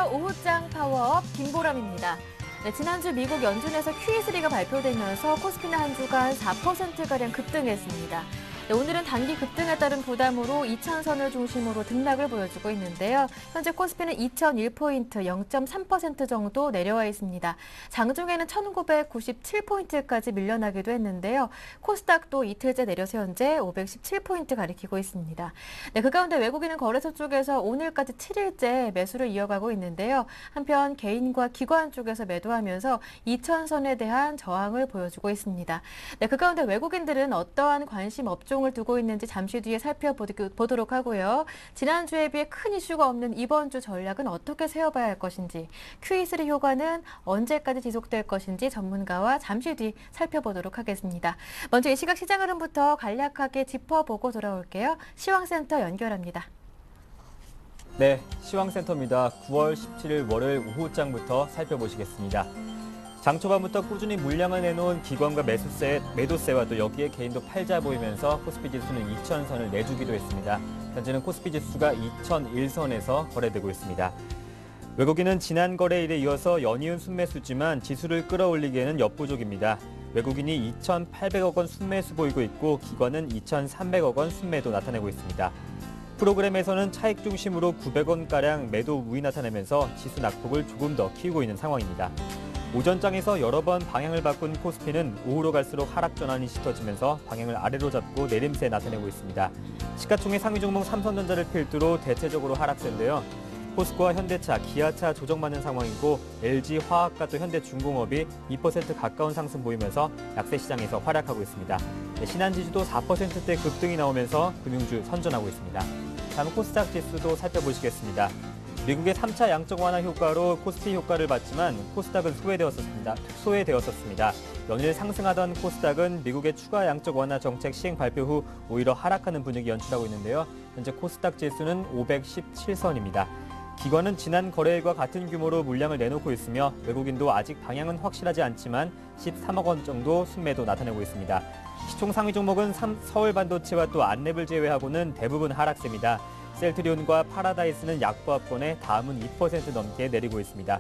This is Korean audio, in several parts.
안녕하세요. 오후장 파워업 김보람입니다. 네, 지난주 미국 연준에서 QE3가 발표되면서 코스피는 한 주간 4%가량 급등했습니다. 네, 오늘은 단기 급등에 따른 부담으로 2,000선을 중심으로 등락을 보여주고 있는데요. 현재 코스피는 2,001포인트, 0.3% 정도 내려와 있습니다. 장중에는 1,997포인트까지 밀려나기도 했는데요. 코스닥도 이틀째 내려서 현재 517포인트 가리키고 있습니다. 네, 그 가운데 외국인은 거래소 쪽에서 오늘까지 7일째 매수를 이어가고 있는데요. 한편 개인과 기관 쪽에서 매도하면서 2,000선에 대한 저항을 보여주고 있습니다. 네, 그 가운데 외국인들은 어떠한 관심 업종을 두고 있는지 잠시 뒤에 살펴보도록 하고요. 지난주에 비해 큰 이슈가 없는 이번 주 전략은 어떻게 세워봐야 할 것인지, QE3 효과는 언제까지 지속될 것인지 전문가와 잠시 뒤 살펴보도록 하겠습니다. 먼저 이 시각 시장 흐름부터 간략하게 짚어보고 돌아올게요. 시황센터 연결합니다. 네, 시황센터입니다. 9월 17일 월요일 오후장부터 살펴보시겠습니다. 장 초반부터 꾸준히 물량을 내놓은 기관과 매도세와 또 여기에 개인도 팔자 보이면서 코스피 지수는 2,000선을 내주기도 했습니다. 현재는 코스피 지수가 2,001선에서 거래되고 있습니다. 외국인은 지난 거래일에 이어서 연이은 순매수지만 지수를 끌어올리기에는 역부족입니다. 외국인이 2,800억 원 순매수 보이고 있고 기관은 2,300억 원 순매도 나타내고 있습니다. 프로그램에서는 차익 중심으로 900원가량 매도 우위 나타내면서 지수 낙폭을 조금 더 키우고 있는 상황입니다. 오전장에서 여러 번 방향을 바꾼 코스피는 오후로 갈수록 하락 전환이 짙어지면서 방향을 아래로 잡고 내림세 나타내고 있습니다. 시가총액 상위 종목 삼성전자를 필두로 대체적으로 하락세인데요. 포스코와 현대차, 기아차 조정받는 상황이고 LG화학과 또 현대중공업이 2% 가까운 상승 보이면서 약세 시장에서 활약하고 있습니다. 신한지주도 4%대 급등이 나오면서 금융주 선전하고 있습니다. 다음 코스닥 지수도 살펴보시겠습니다. 미국의 3차 양적 완화 효과로 코스피 효과를 봤지만 코스닥은 소외되었었습니다. 연일 상승하던 코스닥은 미국의 추가 양적 완화 정책 시행 발표 후 오히려 하락하는 분위기 연출하고 있는데요. 현재 코스닥 지수는 517선입니다. 기관은 지난 거래일과 같은 규모로 물량을 내놓고 있으며 외국인도 아직 방향은 확실하지 않지만 13억 원 정도 순매도 나타내고 있습니다. 시총 상위 종목은 서울반도체와 또 안랩을 제외하고는 대부분 하락세입니다. 셀트리온과 파라다이스는 약보합권에 다음은 2% 넘게 내리고 있습니다.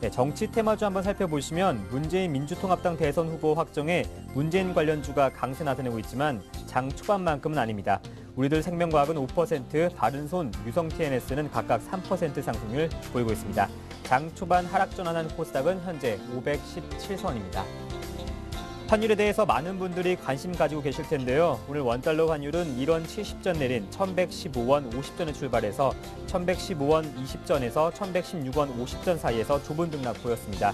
네, 정치 테마주 한번 살펴보시면 문재인 민주통합당 대선 후보 확정에 문재인 관련주가 강세 나타내고 있지만 장 초반만큼은 아닙니다. 우리들 생명과학은 5%, 바른손, 유성 TNS는 각각 3% 상승률 보이고 있습니다. 장 초반 하락 전환한 코스닥은 현재 517선입니다. 환율에 대해서 많은 분들이 관심 가지고 계실 텐데요. 오늘 원달러 환율은 1원 70전 내린 1,115원 50전에 출발해서 1,115원 20전에서 1,116원 50전 사이에서 좁은 등락 보였습니다.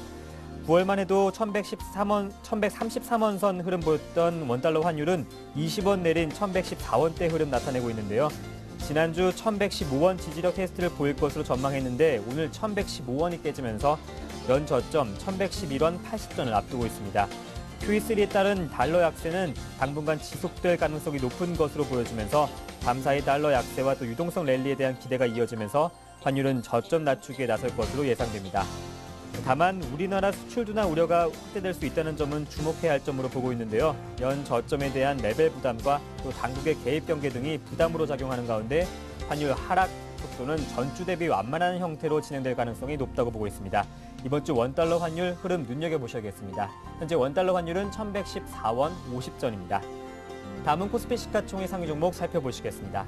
9월만 해도 1,133원 선 흐름 보였던 원달러 환율은 20원 내린 1,114원대 흐름 나타내고 있는데요. 지난주 1,115원 지지력 테스트를 보일 것으로 전망했는데 오늘 1,115원이 깨지면서 연 저점 1,111원 80전을 앞두고 있습니다. QE3에 따른 달러 약세는 당분간 지속될 가능성이 높은 것으로 보여지면서 밤사이 달러 약세와 또 유동성 랠리에 대한 기대가 이어지면서 환율은 저점 낮추기에 나설 것으로 예상됩니다. 다만 우리나라 수출 둔화 우려가 확대될 수 있다는 점은 주목해야 할 점으로 보고 있는데요. 연 저점에 대한 레벨 부담과 또 당국의 개입 경계 등이 부담으로 작용하는 가운데 환율 하락 속도는 전주 대비 완만한 형태로 진행될 가능성이 높다고 보고 있습니다. 이번 주 원달러 환율 흐름 눈여겨보셔야겠습니다. 현재 원달러 환율은 1,114원 50전입니다. 다음은 코스피 시가총액 상위 종목 살펴보시겠습니다.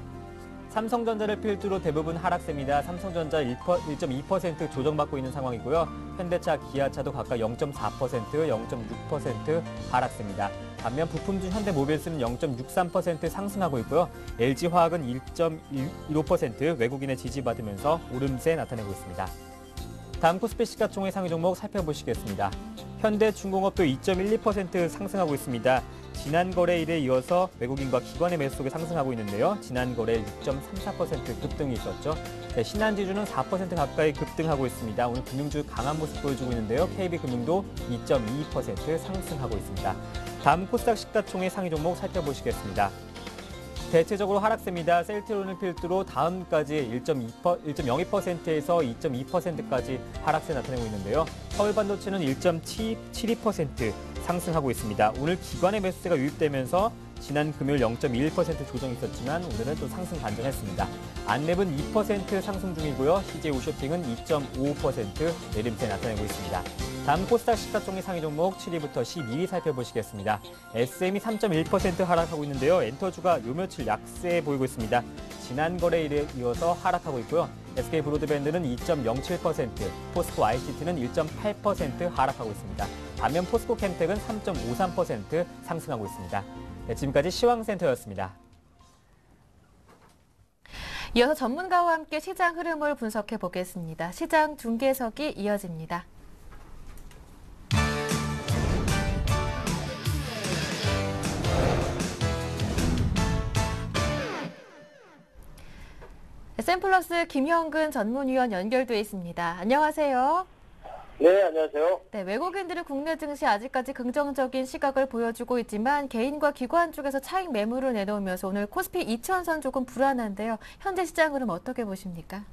삼성전자를 필두로 대부분 하락세입니다. 삼성전자 1.2% 조정받고 있는 상황이고요. 현대차, 기아차도 각각 0.4%, 0.6% 하락세입니다. 반면 부품주 현대모빌스는 0.63% 상승하고 있고요. LG화학은 1.15% 외국인의 지지받으면서 오름세 나타내고 있습니다. 다음 코스피 시가총액 상위 종목 살펴보시겠습니다. 현대중공업도 2.12% 상승하고 있습니다. 지난 거래일에 이어서 외국인과 기관의 매수 속에 상승하고 있는데요. 지난 거래일 6.34% 급등이 있었죠. 네, 신한지주는 4% 가까이 급등하고 있습니다. 오늘 금융주 강한 모습 보여주고 있는데요. KB금융도 2.22% 상승하고 있습니다. 다음 코스닥 시가총액 상위 종목 살펴보시겠습니다. 대체적으로 하락세입니다. 셀트리온을 필두로 다음까지 1.02%에서 2.2%까지 하락세 나타내고 있는데요. 서울반도체는 1.72%, 상승하고 있습니다. 오늘 기관의 매수세가 유입되면서 지난 금요일 0.21% 조정이 있었지만 오늘은 또 상승 반전했습니다. 안랩은 2% 상승 중이고요. CJ 오쇼핑은 2.55% 내림세 나타내고 있습니다. 다음 코스닥 시가총액 상위 종목 7위부터 12위 살펴보시겠습니다. SM이 3.1% 하락하고 있는데요. 엔터주가 요 며칠 약세 보이고 있습니다. 지난 거래일에 이어서 하락하고 있고요. SK 브로드밴드는 2.07%, 포스코 ICT는 1.8% 하락하고 있습니다. 반면 포스코 캠텍은 3.53% 상승하고 있습니다. 네, 지금까지 시황센터였습니다. 이어서 전문가와 함께 시장 흐름을 분석해 보겠습니다. 시장 중계석이 이어집니다. 샘플러스 김형근 전문위원 연결돼 있습니다. 안녕하세요. 네, 안녕하세요. 네, 외국인들은 국내 증시 아직까지 긍정적인 시각을 보여주고 있지만 개인과 기관 쪽에서 차익 매물을 내놓으면서 오늘 코스피 2000선 조금 불안한데요. 현재 시장 흐름 어떻게 보십니까?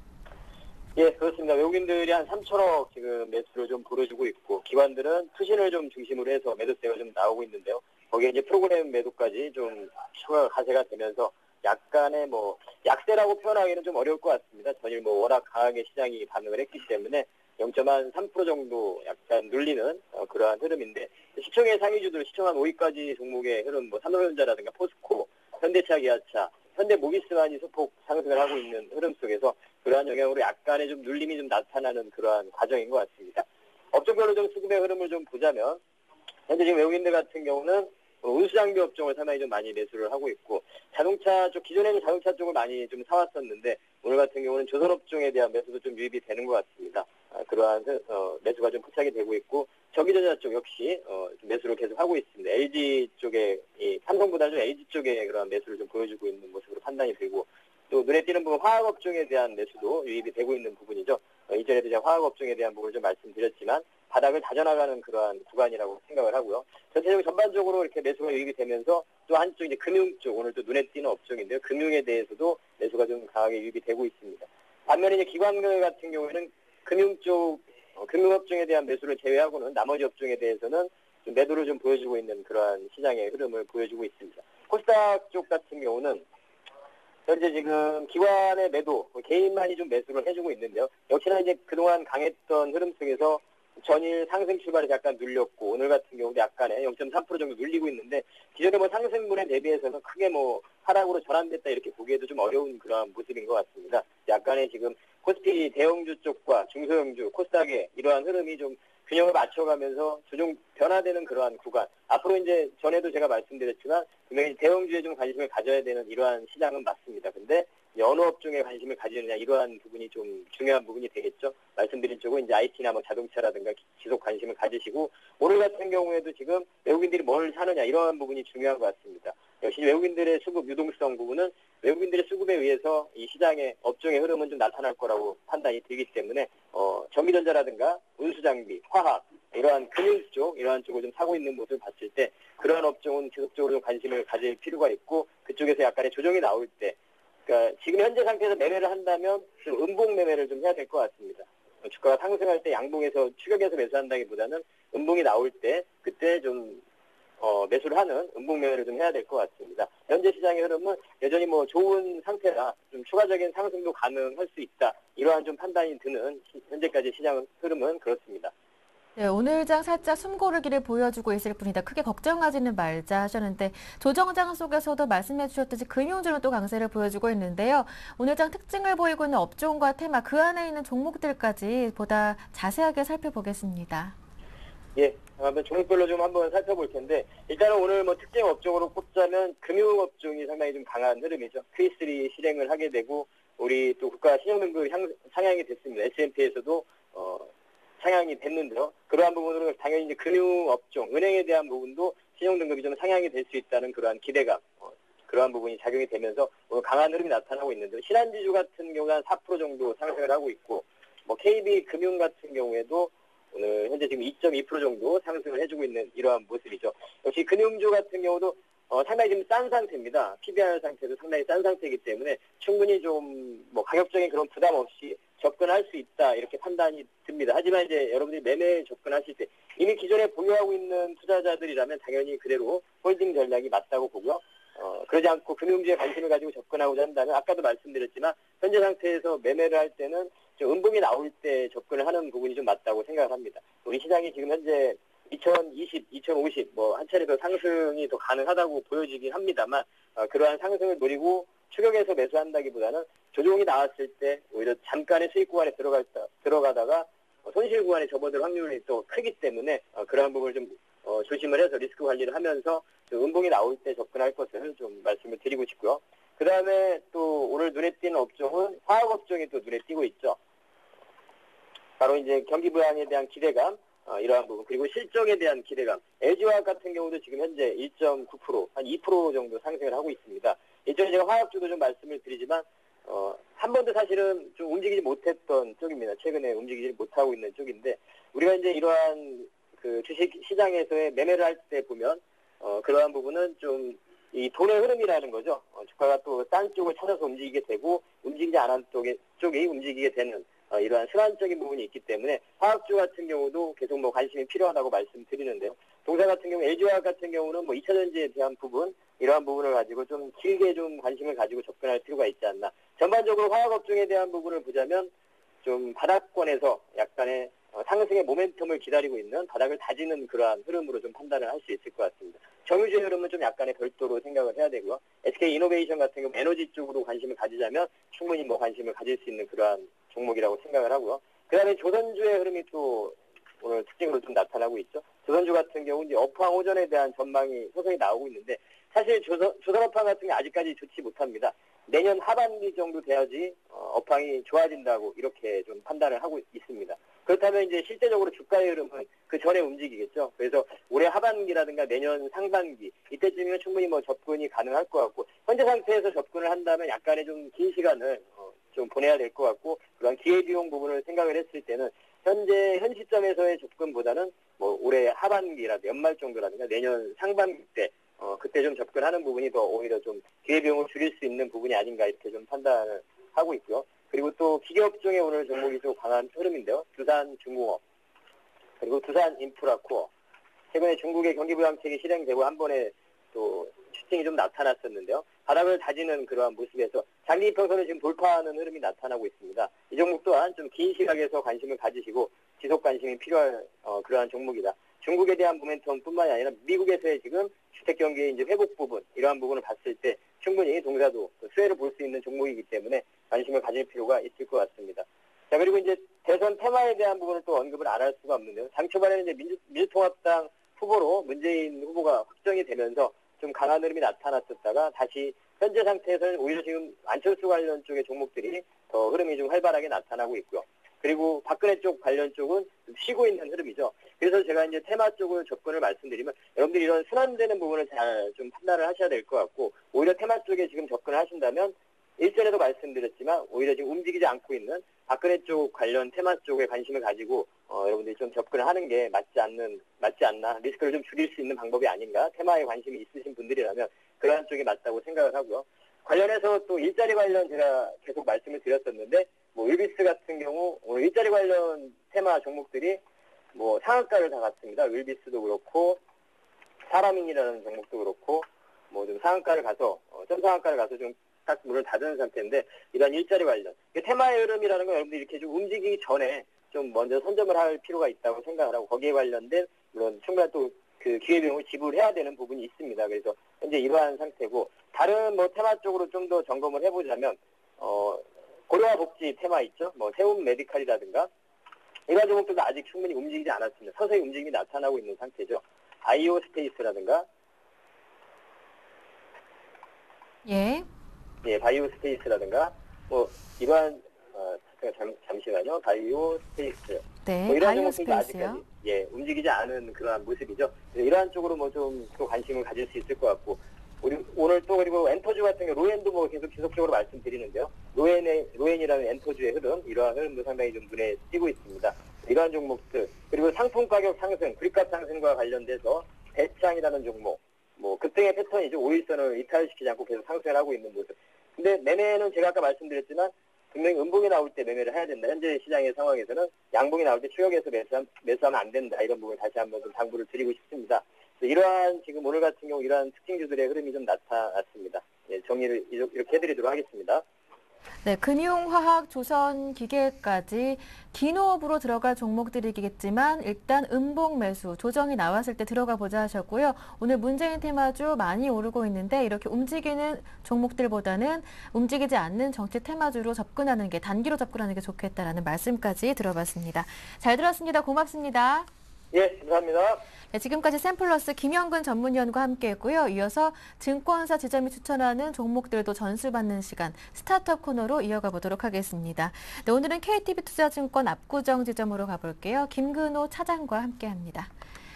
예, 그렇습니다. 외국인들이 한 3천억 지금 매수를 좀 보여주고 있고 기관들은 투신을 좀 중심으로 해서 매도세가 좀 나오고 있는데요. 거기에 이제 프로그램 매도까지 좀 추가 가세가 되면서 약간의 약세라고 표현하기는 좀 어려울 것 같습니다. 전일 워낙 강하게 시장이 반응을 했기 때문에 0.3% 정도 약간 눌리는 그러한 흐름인데 시총의 상위주들 시총 한 5위까지 종목의 흐름 삼성전자라든가 포스코, 현대차, 기아차, 현대모비스만이 소폭 상승을 하고 있는 흐름 속에서 그러한 영향으로 약간의 좀 눌림이 좀 나타나는 그러한 과정인 것 같습니다. 업종별로 좀 수급의 흐름을 좀 보자면 현재 지금 외국인들 같은 경우는 운수장비 업종을 상당히 좀 많이 매수를 하고 있고 자동차 쪽 기존에는 자동차 쪽을 많이 좀 사왔었는데 오늘 같은 경우는 조선업종에 대한 매수도 좀 유입이 되는 것 같습니다. 그러한 매수가 좀 포착이 되고 있고 전기전자 쪽 역시 좀 매수를 계속 하고 있습니다. LG 쪽에 삼성보다 좀 LG 쪽에 그런 매수를 좀 보여주고 있는 모습으로 판단이 되고 또 눈에 띄는 부분 화학업종에 대한 매수도 유입이 되고 있는 부분이죠. 이전에도 제가 화학업종에 대한 부분을 좀 말씀드렸지만 바닥을 다져나가는 그러한 구간이라고 생각을 하고요. 전체적으로 전반적으로 이렇게 매수가 유입이 되면서 또 한쪽 이제 금융 쪽 오늘 또 눈에 띄는 업종인데요. 금융에 대해서도 매수가 좀 강하게 유입이 되고 있습니다. 반면에 이제 기관들 같은 경우에는 금융 쪽 금융업종에 대한 매수를 제외하고는 나머지 업종에 대해서는 좀 매도를 좀 보여주고 있는 그러한 시장의 흐름을 보여주고 있습니다. 코스닥 쪽 같은 경우는 현재 지금 기관의 매도, 개인만이 좀 매수를 해주고 있는데요. 역시나 이제 그동안 강했던 흐름 속에서 전일 상승 출발에서 약간 눌렸고 오늘 같은 경우도 약간의 0.3% 정도 눌리고 있는데 기존의 상승분에 대비해서는 크게 하락으로 전환됐다 이렇게 보기에도 좀 어려운 그런 모습인 것 같습니다. 약간의 지금 코스피 대형주 쪽과 중소형주, 코스닥의 이러한 흐름이 좀 균형을 맞춰가면서 조정 변화되는 그러한 구간. 앞으로 이제 전에도 제가 말씀드렸지만 분명히 대형주에 좀 관심을 가져야 되는 이러한 시장은 맞습니다. 근데 어느 업종에 관심을 가지느냐 이러한 부분이 좀 중요한 부분이 되겠죠. 말씀드린 쪽은 이제 IT나 자동차라든가 지속 관심을 가지시고 오늘 같은 경우에도 지금 외국인들이 뭘 사느냐 이러한 부분이 중요한 것 같습니다. 역시 외국인들의 수급 유동성 부분은 외국인들의 수급에 의해서 이 시장의 업종의 흐름은 좀 나타날 거라고 판단이 되기 때문에 전기전자라든가 운수장비, 화학 이러한 금융 쪽 이러한 쪽을 좀 사고 있는 모습을 봤을 때 그러한 업종은 지속적으로 좀 관심을 가질 필요가 있고 그쪽에서 약간의 조정이 나올 때 그러니까 지금 현재 상태에서 매매를 한다면 좀 음봉 매매를 좀 해야 될 것 같습니다. 주가가 상승할 때 양봉에서 추격해서 매수한다기보다는 음봉이 나올 때 그때 좀 매수를 하는 음봉 매매를 좀 해야 될 것 같습니다. 현재 시장의 흐름은 여전히 좋은 상태라 좀 추가적인 상승도 가능할 수 있다. 이러한 좀 판단이 드는 현재까지 시장 흐름은 그렇습니다. 네, 오늘장 살짝 숨고르기를 보여주고 있을 뿐이다. 크게 걱정하지는 말자 하셨는데 조정장 속에서도 말씀해 주셨듯이 금융주는 또 강세를 보여주고 있는데요. 오늘장 특징을 보이고 있는 업종과 테마 그 안에 있는 종목들까지 보다 자세하게 살펴보겠습니다. 예, 한번 종목별로 좀 한번 살펴볼 텐데 일단은 오늘 특징 업종으로 꼽자면 금융업종이 상당히 좀 강한 흐름이죠. Q3 실행을 하게 되고 우리 또 국가 신용등급 상향이 됐습니다. S&P에서도 상향이 됐는데요. 그러한 부분으로 당연히 이제 금융업종, 은행에 대한 부분도 신용등급이 좀 상향이 될 수 있다는 그러한 기대감, 그러한 부분이 작용이 되면서 오늘 강한 흐름이 나타나고 있는데요. 신한지주 같은 경우는 한 4% 정도 상승을 하고 있고, KB금융 같은 경우에도 오늘 현재 지금 2.2% 정도 상승을 해주고 있는 이러한 모습이죠. 역시 금융주 같은 경우도 상당히 지금 싼 상태입니다. PBR 상태도 상당히 싼 상태이기 때문에 충분히 좀 가격적인 그런 부담 없이 접근할 수 있다 이렇게 판단이 듭니다. 하지만 이제 여러분들이 매매에 접근하실 때 이미 기존에 보유하고 있는 투자자들이라면 당연히 그대로 홀딩 전략이 맞다고 보고요. 그러지 않고 금융주에 관심을 가지고 접근하고자 한다면 아까도 말씀드렸지만 현재 상태에서 매매를 할 때는 좀 음봉이 나올 때 접근을 하는 부분이 좀 맞다고 생각을 합니다. 우리 시장이 지금 현재 2020, 2050 뭐 한 차례 더 상승이 더 가능하다고 보여지긴 합니다만 그러한 상승을 노리고 추격해서 매수한다기보다는 조정이 나왔을 때 오히려 잠깐의 수익 구간에 들어가다가 손실 구간에 접어들 확률이 또 크기 때문에 그러한 부분을 좀 조심을 해서 리스크 관리를 하면서 음봉이 나올 때 접근할 것을 좀 말씀을 드리고 싶고요. 그 다음에 또 오늘 눈에 띄는 업종은 화학업종이 또 눈에 띄고 있죠. 바로 이제 경기 부양에 대한 기대감, 이러한 부분, 그리고 실적에 대한 기대감. LG화학 같은 경우도 지금 현재 1.9%, 한 2% 정도 상승을 하고 있습니다. 이전에 제가 화학주도 좀 말씀을 드리지만, 한 번도 사실은 좀 움직이지 못했던 쪽입니다. 최근에 움직이지 못하고 있는 쪽인데, 우리가 이제 이러한 그 주식 시장에서의 매매를 할 때 보면, 그러한 부분은 좀 이 돈의 흐름이라는 거죠. 주가가 또 딴 쪽을 찾아서 움직이게 되고, 움직이지 않은 쪽이 움직이게 되는 이러한 순환적인 부분이 있기 때문에 화학주 같은 경우도 계속 뭐 관심이 필요하다고 말씀드리는데요. 동사 같은 경우, LG화학 같은 경우는 뭐 2차전지에 대한 부분, 이러한 부분을 가지고 좀 길게 좀 관심을 가지고 접근할 필요가 있지 않나. 전반적으로 화학업종에 대한 부분을 보자면 좀 바닥권에서 약간의 상승의 모멘텀을 기다리고 있는 바닥을 다지는 그러한 흐름으로 좀 판단을 할 수 있을 것 같습니다. 정유주의 흐름은 좀 약간의 별도로 생각을 해야 되고요. SK이노베이션 같은 경우 에너지 쪽으로 관심을 가지자면 충분히 뭐 관심을 가질 수 있는 그러한 종목이라고 생각을 하고요. 그 다음에 조선주의 흐름이 또 오늘 특징으로 좀 나타나고 있죠. 조선주 같은 경우 이제 업황 호전에 대한 전망이 소송이 나오고 있는데 사실 조선업황 같은 게 아직까지 좋지 못합니다. 내년 하반기 정도 돼야지 업황이 좋아진다고 이렇게 좀 판단을 하고 있습니다. 그렇다면 이제 실제적으로 주가의 흐름은 그 전에 움직이겠죠. 그래서 올해 하반기라든가 내년 상반기 이때쯤이면 충분히 뭐 접근이 가능할 것 같고 현재 상태에서 접근을 한다면 약간의 좀 긴 시간을 좀 보내야 될 것 같고 그런 기회비용 부분을 생각을 했을 때는 현 시점에서의 접근보다는 뭐 올해 하반기라든가 연말 정도라든가 내년 상반기 때 그때 좀 접근하는 부분이 더 오히려 좀 기회비용을 줄일 수 있는 부분이 아닌가 이렇게 좀 판단을 하고 있고요. 그리고 또 기계업종의 오늘 종목이 좀 강한 흐름인데요. 두산중공업 그리고 두산인프라코어 최근에 중국의 경기부양책이 실행되고 한 번에 또 슈팅이 좀 나타났었는데요. 바닥을 다지는 그러한 모습에서 장기이평선을 지금 돌파하는 흐름이 나타나고 있습니다. 이 종목 또한 좀 긴 시각에서 관심을 가지시고 지속 관심이 필요한 그러한 종목이다. 중국에 대한 모멘텀뿐만이 아니라 미국에서의 지금 주택 경기의 이제 회복 부분 이러한 부분을 봤을 때 충분히 동사도 수혜를 볼 수 있는 종목이기 때문에 관심을 가질 필요가 있을 것 같습니다. 자 그리고 이제 대선 테마에 대한 부분을 또 언급을 안 할 수가 없는데요. 당 초반에는 이제 민주통합당 후보로 문재인 후보가 확정이 되면서 좀 강한 흐름이 나타났었다가 다시 현재 상태에서는 오히려 지금 안철수 관련 쪽의 종목들이 더 흐름이 좀 활발하게 나타나고 있고요. 그리고 박근혜 쪽 관련 쪽은 좀 쉬고 있는 흐름이죠. 그래서 제가 이제 테마 쪽을 접근을 말씀드리면 여러분들이 이런 순환되는 부분을 잘 좀 판단을 하셔야 될 것 같고 오히려 테마 쪽에 지금 접근을 하신다면 일전에도 말씀드렸지만 오히려 지금 움직이지 않고 있는 박근혜 쪽 관련 테마 쪽에 관심을 가지고 여러분들이 좀 접근을 하는 게 맞지 않나 리스크를 좀 줄일 수 있는 방법이 아닌가 테마에 관심이 있으신 분들이라면 그러한 쪽이 맞다고 생각을 하고요. 관련해서 또 일자리 관련 제가 계속 말씀을 드렸었는데 뭐 윌비스 같은 경우 오늘 일자리 관련 테마 종목들이 뭐 상한가를 다 갔습니다. 윌비스도 그렇고 사람인이라는 종목도 그렇고 뭐 좀 상한가를 가서 점상한가를 가서 좀 딱 문을 닫은 상태인데 이런 일자리 관련 테마의 흐름이라는 건 여러분들이 이렇게 좀 움직이기 전에 좀 먼저 선점을 할 필요가 있다고 생각을 하고 거기에 관련된 물론 충분한 또 그 기회비용을 지불해야 되는 부분이 있습니다. 그래서 현재 이러한 상태고 다른 뭐 테마 쪽으로 좀 더 점검을 해보자면 고려와 복지 테마 있죠. 뭐 세움 메디칼이라든가 이런 종목들도 아직 충분히 움직이지 않았습니다. 서서히 움직임이 나타나고 있는 상태죠. 바이오 스페이스라든가 바이오 스페이스라든가 뭐 이러한 잠시만요. 바이오 스페이스. 네, 뭐 이러한 바이오 종목들도 스페이스요. 아직까지 움직이지 않은 그러한 모습이죠. 이러한 쪽으로 뭐 좀 또 관심을 가질 수 있을 것 같고 오늘 또 그리고 엔터주 같은 경우 로엔도 뭐 계속 지속적으로 말씀드리는데요. 로엔이라는 엔터주의 흐름 이러한 흐름도 상당히 좀 눈에 띄고 있습니다. 이러한 종목들 그리고 상품 가격 상승, 물값 상승과 관련돼서 대창이라는 종목 뭐 급등의 패턴이죠. 5일선을 이탈시키지 않고 계속 상승을 하고 있는 모습. 근데 매매는 제가 아까 말씀드렸지만 분명히 음봉이 나올 때 매매를 해야 된다. 현재 시장의 상황에서는 양봉이 나올 때 추격해서 매수하면 안 된다. 이런 부분을 다시 한번 좀 당부를 드리고 싶습니다. 이러한 지금 오늘 같은 경우 이러한 특징주들의 흐름이 좀 나타났습니다. 예, 정리를 이렇게 해드리도록 하겠습니다. 네, 금융화학, 조선, 기계까지 긴 호흡으로 들어갈 종목들이겠지만 일단 음봉 매수, 조정이 나왔을 때 들어가 보자 하셨고요. 오늘 문재인 테마주 많이 오르고 있는데 이렇게 움직이는 종목들보다는 움직이지 않는 정치 테마주로 접근하는 게 단기로 접근하는 게 좋겠다라는 말씀까지 들어봤습니다. 잘 들었습니다. 고맙습니다. 예, 감사합니다. 네, 지금까지 샘플러스 김영근 전문위원과 함께했고요. 이어서 증권사 지점이 추천하는 종목들도 전수받는 시간 스타트업 코너로 이어가 보도록 하겠습니다. 네, 오늘은 KTB투자증권 압구정 지점으로 가볼게요. 김근호 차장과 함께합니다.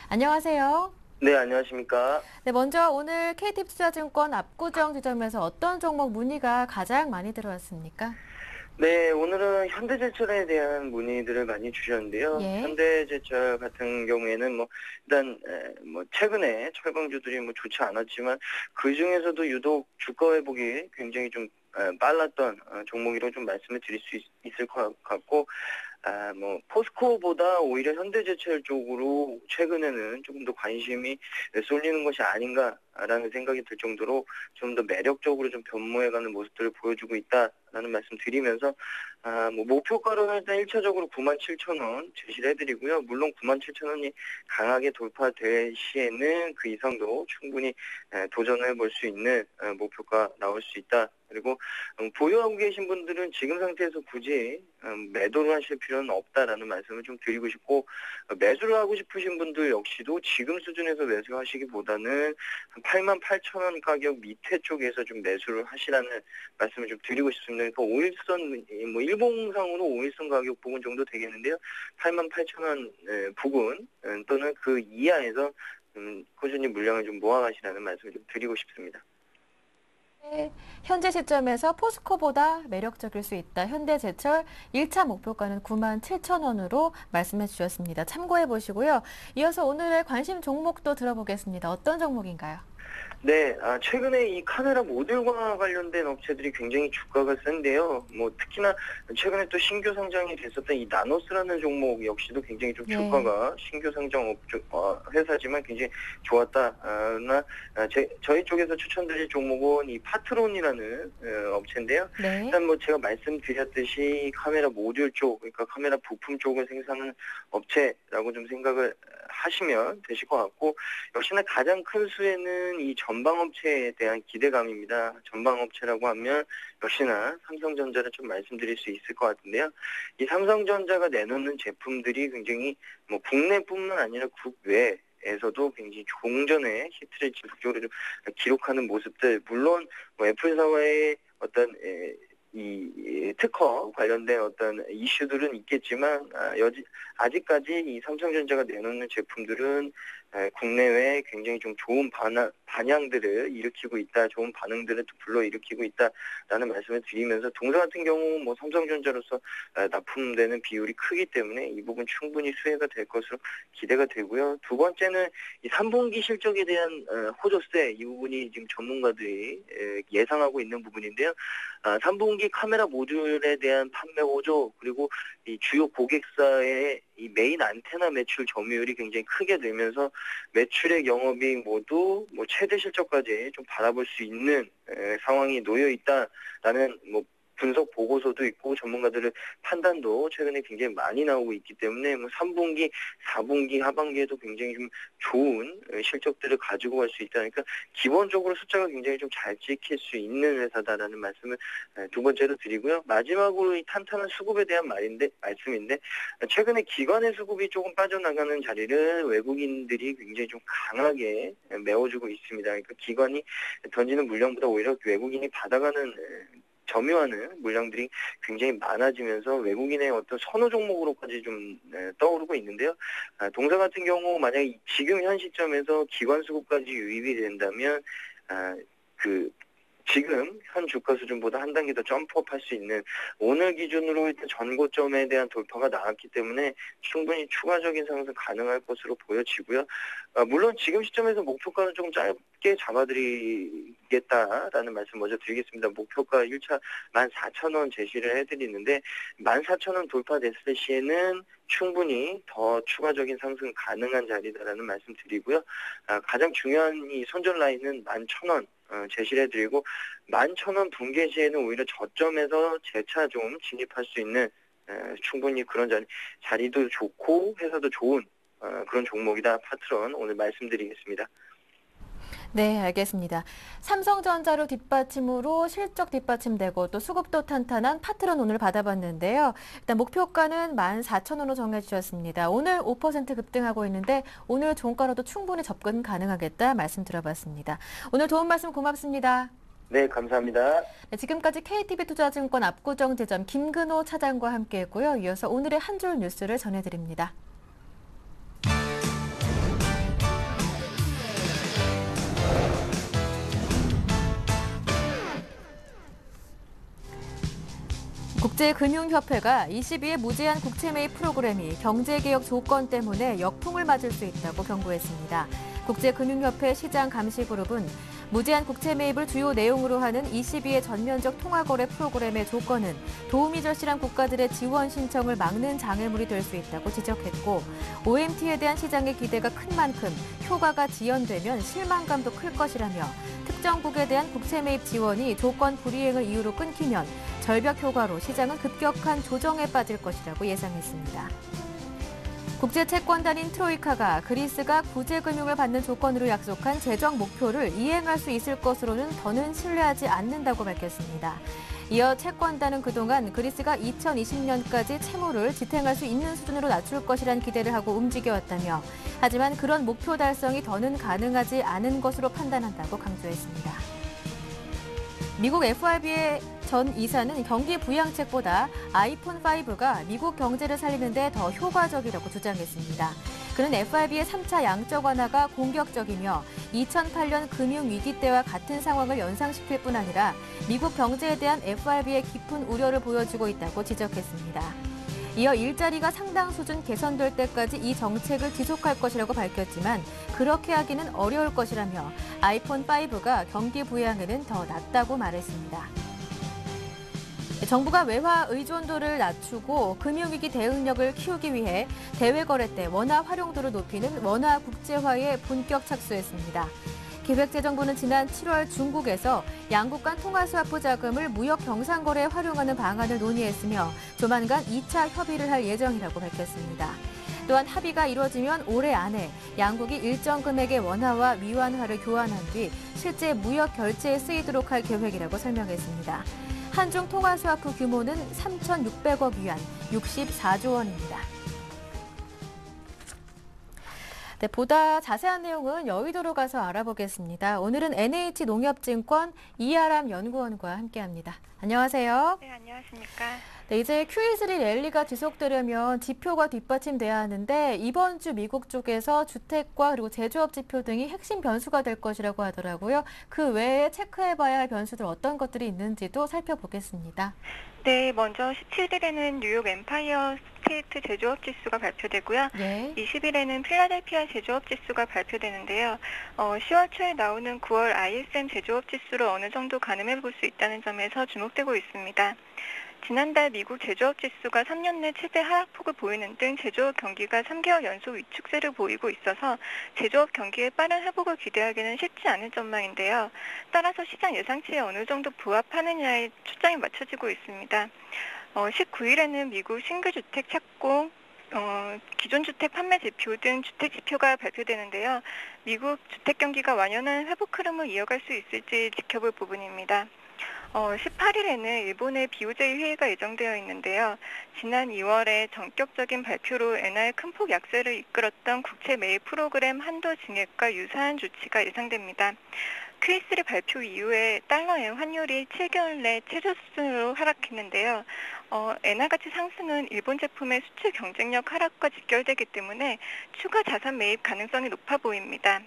안녕하세요. 네, 안녕하십니까. 네, 먼저 오늘 KTB투자증권 압구정 지점에서 어떤 종목 문의가 가장 많이 들어왔습니까? 네, 오늘은 현대제철에 대한 문의들을 많이 주셨는데요. 예. 현대제철 같은 경우에는 일단 최근에 철강주들이 좋지 않았지만 그 중에서도 유독 주가 회복이 굉장히 좀 빨랐던 종목이라고 좀 말씀을 드릴 수 있을 것 같고, 포스코보다 오히려 현대제철 쪽으로 최근에는 조금 더 관심이 쏠리는 것이 아닌가라는 생각이 들 정도로 좀 더 매력적으로 좀 변모해가는 모습들을 보여주고 있다라는 말씀 드리면서, 목표가로는 일단 1차적으로 97,000원 제시를 해드리고요. 물론 97,000원이 강하게 돌파될 시에는 그 이상도 충분히 도전해 볼 수 있는 목표가 나올 수 있다. 그리고 보유하고 계신 분들은 지금 상태에서 굳이 매도를 하실 필요는 없다라는 말씀을 좀 드리고 싶고, 매수를 하고 싶으신 분들 역시도 지금 수준에서 매수하시기보다는 한 88,000원 가격 밑에 쪽에서 좀 매수를 하시라는 말씀을 좀 드리고 싶습니다. 그러니까 5일선, 일봉상으로 5일선 가격 부근 정도 되겠는데요. 88,000원 부근 또는 그 이하에서 꾸준히 물량을 좀 모아가시라는 말씀을 좀 드리고 싶습니다. 네, 현재 시점에서 포스코보다 매력적일 수 있다. 현대제철 1차 목표가는 97,000원으로 말씀해 주셨습니다. 참고해 보시고요. 이어서 오늘의 관심 종목도 들어보겠습니다. 어떤 종목인가요? 네, 최근에 이 카메라 모듈과 관련된 업체들이 굉장히 주가가 센데요. 특히나 최근에 또 신규 상장이 됐었던 이 나노스라는 종목 역시도 굉장히 좀 네. 주가가 신규 상장 회사지만 굉장히 좋았다. 저희 쪽에서 추천드릴 종목은 이 파트론이라는 업체인데요. 네. 일단 제가 말씀드렸듯이 카메라 모듈 쪽, 그러니까 카메라 부품 쪽을 생산하는 업체라고 좀 생각을 하시면 되실 것 같고, 역시나 가장 큰 수혜는 이 전방업체에 대한 기대감입니다. 전방업체라고 하면 역시나 삼성전자를 좀 말씀드릴 수 있을 것 같은데요. 이 삼성전자가 내놓는 제품들이 굉장히 국내뿐만 아니라 국외에서도 굉장히 종전의 히트를 지속적으로 좀 기록하는 모습들, 물론 애플사와의 어떤 이 특허 관련된 어떤 이슈들은 있겠지만, 아직까지 이 삼성전자가 내놓는 제품들은 국내외에 굉장히 좀 좋은 반향들을 일으키고 있다, 좋은 반응들을 또 불러일으키고 있다라는 말씀을 드리면서, 동사 같은 경우 삼성전자로서 납품되는 비율이 크기 때문에 이 부분 충분히 수혜가 될 것으로 기대가 되고요. 두 번째는 이 3분기 실적에 대한 호조세, 이 부분이 지금 전문가들이 예상하고 있는 부분인데요. 3분기 카메라 모듈에 대한 판매 호조, 그리고 이 주요 고객사의 이 메인 안테나 매출 점유율이 굉장히 크게 늘면서 매출액, 영업이익 모두 최대 실적까지 좀 바라볼 수 있는 상황이 놓여 있다라는 분석 보고서도 있고 전문가들의 판단도 최근에 굉장히 많이 나오고 있기 때문에 3분기, 4분기, 하반기에도 굉장히 좀 좋은 실적들을 가지고 갈 수 있다. 그러니까 기본적으로 숫자가 굉장히 좀 잘 찍힐 수 있는 회사다라는 말씀을 두 번째로 드리고요. 마지막으로 이 탄탄한 수급에 대한 말씀인데, 최근에 기관의 수급이 조금 빠져나가는 자리를 외국인들이 굉장히 좀 강하게 메워주고 있습니다. 그러니까 기관이 던지는 물량보다 오히려 외국인이 받아가는 점유하는 물량들이 굉장히 많아지면서 외국인의 어떤 선호 종목으로까지 좀 떠오르고 있는데요. 동사 같은 경우 만약에 지금 현 시점에서 기관 수급까지 유입이 된다면 그 지금 현 주가 수준보다 한 단계 더 점프업할 수 있는 오늘 기준으로 일단 전고점에 대한 돌파가 나왔기 때문에 충분히 추가적인 상승 가능할 것으로 보여지고요. 물론 지금 시점에서 목표가는 조금 짧게 잡아드리겠다라는 말씀 먼저 드리겠습니다. 목표가 1차 14,000원 제시를 해드리는데 14,000원 돌파됐을 시에는 충분히 더 추가적인 상승 가능한 자리다라는 말씀 드리고요. 가장 중요한 이 손절 라인은 11,000원 제시를 해드리고 11,000원 붕괴 시에는 오히려 저점에서 재차 좀 진입할 수 있는 충분히 그런 자리도 좋고 회사도 좋은 그런 종목이다. 파트론 오늘 말씀드리겠습니다. 네, 알겠습니다. 삼성전자로 뒷받침으로 실적 뒷받침되고 또 수급도 탄탄한 파트론 오늘 받아봤는데요. 일단 목표가는 14,000원으로 정해주셨습니다. 오늘 5% 급등하고 있는데 오늘 종가로도 충분히 접근 가능하겠다 말씀 들어봤습니다. 오늘 도움 말씀 고맙습니다. 네, 감사합니다. 네, 지금까지 KTB투자증권 압구정지점 김근호 차장과 함께했고요. 이어서 오늘의 한 줄 뉴스를 전해드립니다. 국제금융협회가 22의 무제한 국채 매입 프로그램이 경제개혁 조건 때문에 역풍을 맞을 수 있다고 경고했습니다. 국제금융협회 시장감시그룹은 무제한 국채 매입을 주요 내용으로 하는 22의 전면적 통화거래 프로그램의 조건은 도움이 절실한 국가들의 지원 신청을 막는 장애물이 될 수 있다고 지적했고 OMT에 대한 시장의 기대가 큰 만큼 효과가 지연되면 실망감도 클 것이라며 특정국에 대한 국채 매입 지원이 조건 불이행을 이유로 끊기면 절벽 효과로 시장은 급격한 조정에 빠질 것이라고 예상했습니다. 국제채권단인 트로이카가 그리스가 구제금융을 받는 조건으로 약속한 재정 목표를 이행할 수 있을 것으로는 더는 신뢰하지 않는다고 밝혔습니다. 이어 채권단은 그동안 그리스가 2020년까지 채무를 지탱할 수 있는 수준으로 낮출 것이란 기대를 하고 움직여왔다며 하지만 그런 목표 달성이 더는 가능하지 않은 것으로 판단한다고 강조했습니다. 미국 FRB의 전 이사는 경기 부양책보다 아이폰 5가 미국 경제를 살리는 데 더 효과적이라고 주장했습니다. 그는 FRB의 3차 양적 완화가 공격적이며 2008년 금융위기 때와 같은 상황을 연상시킬 뿐 아니라 미국 경제에 대한 FRB의 깊은 우려를 보여주고 있다고 지적했습니다. 이어 일자리가 상당 수준 개선될 때까지 이 정책을 지속할 것이라고 밝혔지만 그렇게 하기는 어려울 것이라며 아이폰 5가 경기 부양에는 더 낫다고 말했습니다. 정부가 외화 의존도를 낮추고 금융위기 대응력을 키우기 위해 대외거래 때 원화 활용도를 높이는 원화 국제화에 본격 착수했습니다. 기획재정부는 지난 7월 중국에서 양국 간 통화스와프 자금을 무역 경상거래에 활용하는 방안을 논의했으며 조만간 2차 협의를 할 예정이라고 밝혔습니다. 또한 합의가 이루어지면 올해 안에 양국이 일정 금액의 원화와 위안화를 교환한 뒤 실제 무역 결제에 쓰이도록 할 계획이라고 설명했습니다. 한중 통화스와프 규모는 3,600억 위안, 64조 원입니다. 네, 보다 자세한 내용은 여의도로 가서 알아보겠습니다. 오늘은 NH농협증권 이아람 연구원과 함께합니다. 안녕하세요. 네, 안녕하십니까. 네, 이제 QE3 랠리가 지속되려면 지표가 뒷받침돼야 하는데 이번 주 미국 쪽에서 주택과 그리고 제조업 지표 등이 핵심 변수가 될 것이라고 하더라고요. 그 외에 체크해봐야 할 변수들 어떤 것들이 있는지도 살펴보겠습니다. 네, 먼저 17일에는 뉴욕 엠파이어 스테이트 제조업 지수가 발표되고요. 예. 20일에는 필라델피아 제조업 지수가 발표되는데요. 10월 초에 나오는 9월 ISM 제조업 지수로 어느 정도 가늠해 볼 수 있다는 점에서 주목되고 있습니다. 지난달 미국 제조업 지수가 3년 내 최대 하락폭을 보이는 등 제조업 경기가 3개월 연속 위축세를 보이고 있어서 제조업 경기의 빠른 회복을 기대하기는 쉽지 않은 전망인데요. 따라서 시장 예상치에 어느 정도 부합하느냐에 초점이 맞춰지고 있습니다. 19일에는 미국 신규 주택 착공, 기존 주택 판매 지표 등 주택 지표가 발표되는데요. 미국 주택 경기가 완연한 회복 흐름을 이어갈 수 있을지 지켜볼 부분입니다. 18일에는 일본의 BOJ 회의가 예정되어 있는데요. 지난 2월에 전격적인 발표로 엔화의 큰 폭 약세를 이끌었던 국채 매입 프로그램 한도 증액과 유사한 조치가 예상됩니다. QE3 발표 이후에 달러엔 환율이 7개월 내 최저 수준으로 하락했는데요. 엔화 가치 상승은 일본 제품의 수출 경쟁력 하락과 직결되기 때문에 추가 자산 매입 가능성이 높아 보입니다.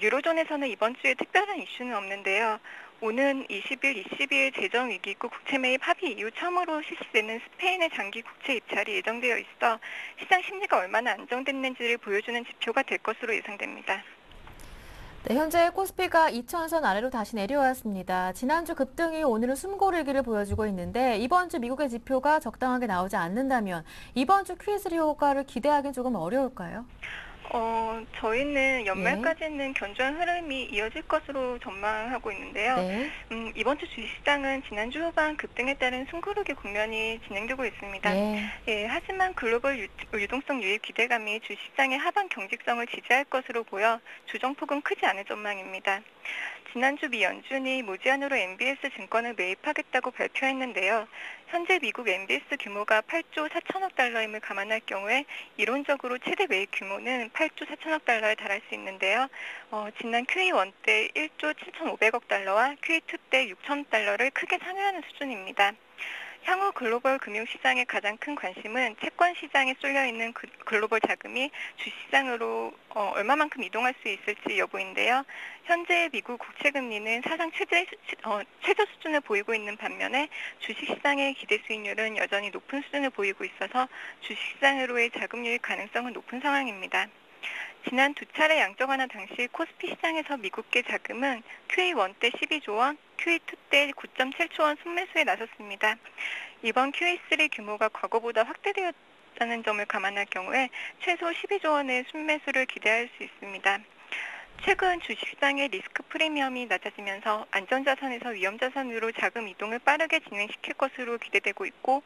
유로존에서는 이번 주에 특별한 이슈는 없는데요. 오는 20일, 22일 재정위기고 국채 매입 합의 이후 처음으로 실시되는 스페인의 장기 국채 입찰이 예정되어 있어 시장 심리가 얼마나 안정됐는지를 보여주는 지표가 될 것으로 예상됩니다. 네, 현재 코스피가 2,000선 아래로 다시 내려왔습니다. 지난주 급등이 오늘은 숨고르기를 보여주고 있는데 이번 주 미국의 지표가 적당하게 나오지 않는다면 이번 주 Q3 효과를 기대하기는 조금 어려울까요? 저희는 연말까지는 견조한 흐름이 이어질 것으로 전망하고 있는데요. 네. 이번 주 주식시장은 지난주 후반 급등에 따른 숨고르기 국면이 진행되고 있습니다. 네. 예, 하지만 글로벌 유동성 유입 기대감이 주식시장의 하반 경직성을 지지할 것으로 보여 조정폭은 크지 않을 전망입니다. 지난주 미 연준이 무제한으로 MBS 증권을 매입하겠다고 발표했는데요. 현재 미국 MBS 규모가 8조 4천억 달러임을 감안할 경우에 이론적으로 최대 매입 규모는 8조 4천억 달러에 달할 수 있는데요. 지난 QE1 때 1조 7,500억 달러와 QE2 때 6천억 달러를 크게 상회하는 수준입니다. 향후 글로벌 금융시장의 가장 큰 관심은 채권 시장에 쏠려있는 글로벌 자금이 주시장으로 얼마만큼 이동할 수 있을지 여부인데요. 현재 미국 국채금리는 사상 최저 수준을 보이고 있는 반면에 주식시장의 기대 수익률은 여전히 높은 수준을 보이고 있어서 주식시장으로의 자금 유입 가능성은 높은 상황입니다. 지난 두 차례 양적 완화 당시 코스피 시장에서 미국계 자금은 QE1 때 12조 원, QE2 때 9.7조 원 순매수에 나섰습니다. 이번 QE3 규모가 과거보다 확대되었다는 점을 감안할 경우에 최소 12조 원의 순매수를 기대할 수 있습니다. 최근 주식시장의 리스크 프리미엄이 낮아지면서 안전자산에서 위험자산으로 자금 이동을 빠르게 진행시킬 것으로 기대되고 있고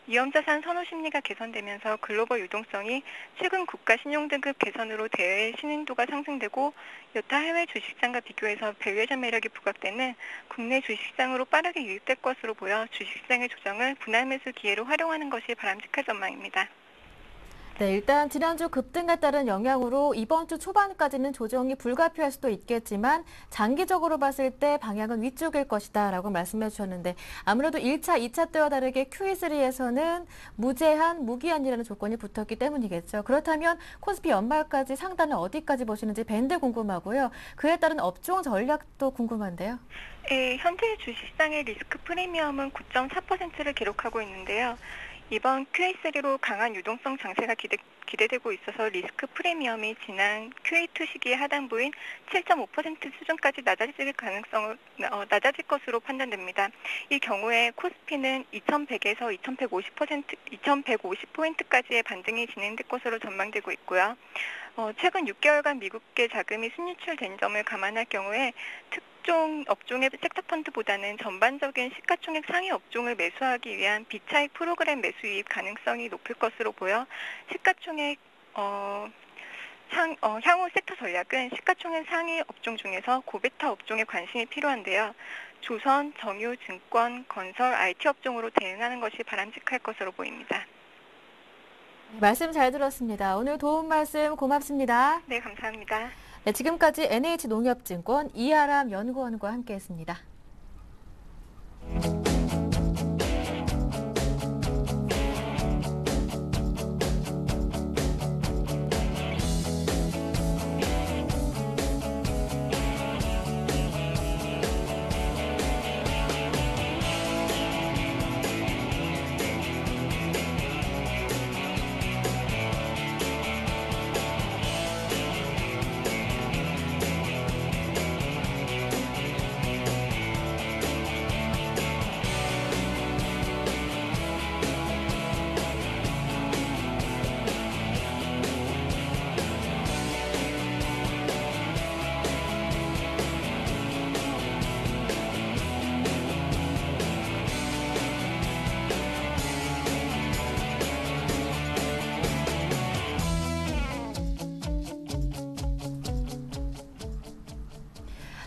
위험자산 선호 심리가 개선되면서 글로벌 유동성이 최근 국가 신용등급 개선으로 대외 신인도가 상승되고 여타 해외 주식시장과 비교해서 밸류에이션 매력이 부각되는 국내 주식시장으로 빠르게 유입될 것으로 보여 주식시장의 조정을 분할 매수 기회로 활용하는 것이 바람직할 전망입니다. 네, 일단 지난주 급등에 따른 영향으로 이번 주 초반까지는 조정이 불가피할 수도 있겠지만 장기적으로 봤을 때 방향은 위쪽일 것이다 라고 말씀해 주셨는데 아무래도 1차, 2차 때와 다르게 QE3에서는 무제한, 무기한이라는 조건이 붙었기 때문이겠죠. 그렇다면 코스피 연말까지 상단은 어디까지 보시는지 밴드 궁금하고요. 그에 따른 업종 전략도 궁금한데요. 네, 현재 주식시장의 리스크 프리미엄은 9.4%를 기록하고 있는데요. 이번 QE3로 강한 유동성 장세가 기대되고 있어서 리스크 프리미엄이 지난 QE2 시기의 하단부인 7.5% 수준까지 낮아질 것으로 판단됩니다. 이 경우에 코스피는 2100에서 2150포인트까지의 반등이 진행될 것으로 전망되고 있고요. 최근 6개월간 미국계 자금이 순유출된 점을 감안할 경우에 특정 업종의 섹터 펀드보다는 전반적인 시가총액 상위 업종을 매수하기 위한 비차익 프로그램 매수 유입 가능성이 높을 것으로 보여 시가총액 향후 섹터 전략은 시가총액 상위 업종 중에서 고베타 업종에 관심이 필요한데요. 조선, 정유, 증권, 건설, IT 업종으로 대응하는 것이 바람직할 것으로 보입니다. 말씀 잘 들었습니다. 오늘 도움 말씀 고맙습니다. 네, 감사합니다. 네, 지금까지 NH농협증권 이하람 연구원과 함께했습니다.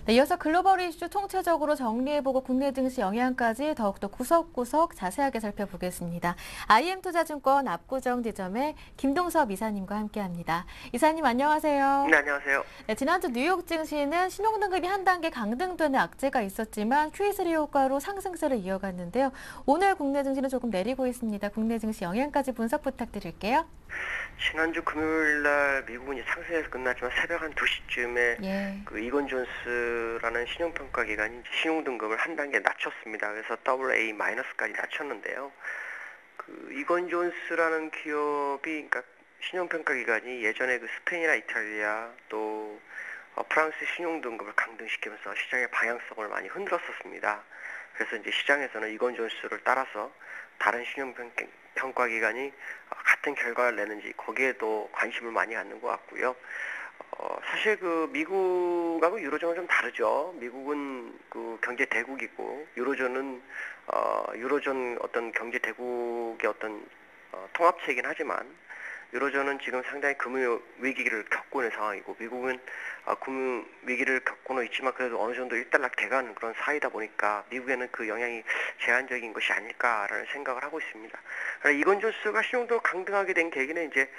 네, 이어서 글로벌 이슈 통체적으로 정리해보고 국내 증시 영향까지 더욱더 구석구석 자세하게 살펴보겠습니다. IM투자증권 압구정 지점의 김동섭 이사님과 함께합니다. 이사님 안녕하세요. 네, 안녕하세요. 네, 지난주 뉴욕 증시는 신용등급이 한 단계 강등되는 악재가 있었지만 QE3 효과로 상승세를 이어갔는데요. 오늘 국내 증시는 조금 내리고 있습니다. 국내 증시 영향까지 분석 부탁드릴게요. 지난주 금요일 날 미국은 상승에서 끝났지만 새벽 한 2시쯤에 예. 그 이건 존스 모디스라는 신용평가 기관이 이제 신용등급을 한 단계 낮췄습니다. 그래서 AA-까지 낮췄는데요. 이건존스라는 기업이, 그러니까 신용평가 기관이 예전에 스페인이나 이탈리아 또 프랑스 신용등급을 강등시키면서 시장의 방향성을 많이 흔들었었습니다. 그래서 이제 시장에서는 이건존스를 따라서 다른 신용평가 기관이 같은 결과를 내는지 거기에도 관심을 많이 갖는 것 같고요. 사실 미국하고 유로존은 좀 다르죠. 미국은 경제 대국이고 유로존은 유로존 어떤 경제 대국의 어떤 통합체이긴 하지만 유로존은 지금 상당히 금융 위기를 겪고 있는 상황이고 미국은 금융 위기를 겪고는 있지만 그래도 어느 정도 일단락 돼가는 그런 사이다 보니까 미국에는 그 영향이 제한적인 것이 아닐까라는 생각을 하고 있습니다. 이건존스가 신용도를 강등하게 된 계기는 이제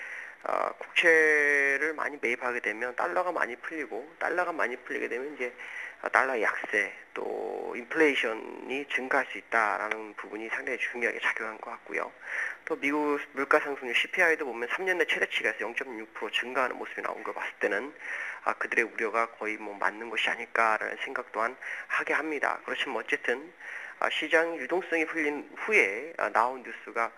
국채를 많이 매입하게 되면 달러가 많이 풀리게 되면 이제 달러의 약세 또 인플레이션이 증가할 수 있다라는 부분이 상당히 중요하게 작용한 것 같고요. 또 미국 물가 상승률 CPI도 보면 3년 내 최대치가 0.6% 증가하는 모습이 나온 걸 봤을 때는 그들의 우려가 거의 맞는 것이 아닐까라는 생각 또한 하게 합니다. 그렇지만 어쨌든 시장 유동성이 풀린 후에 나온 뉴스가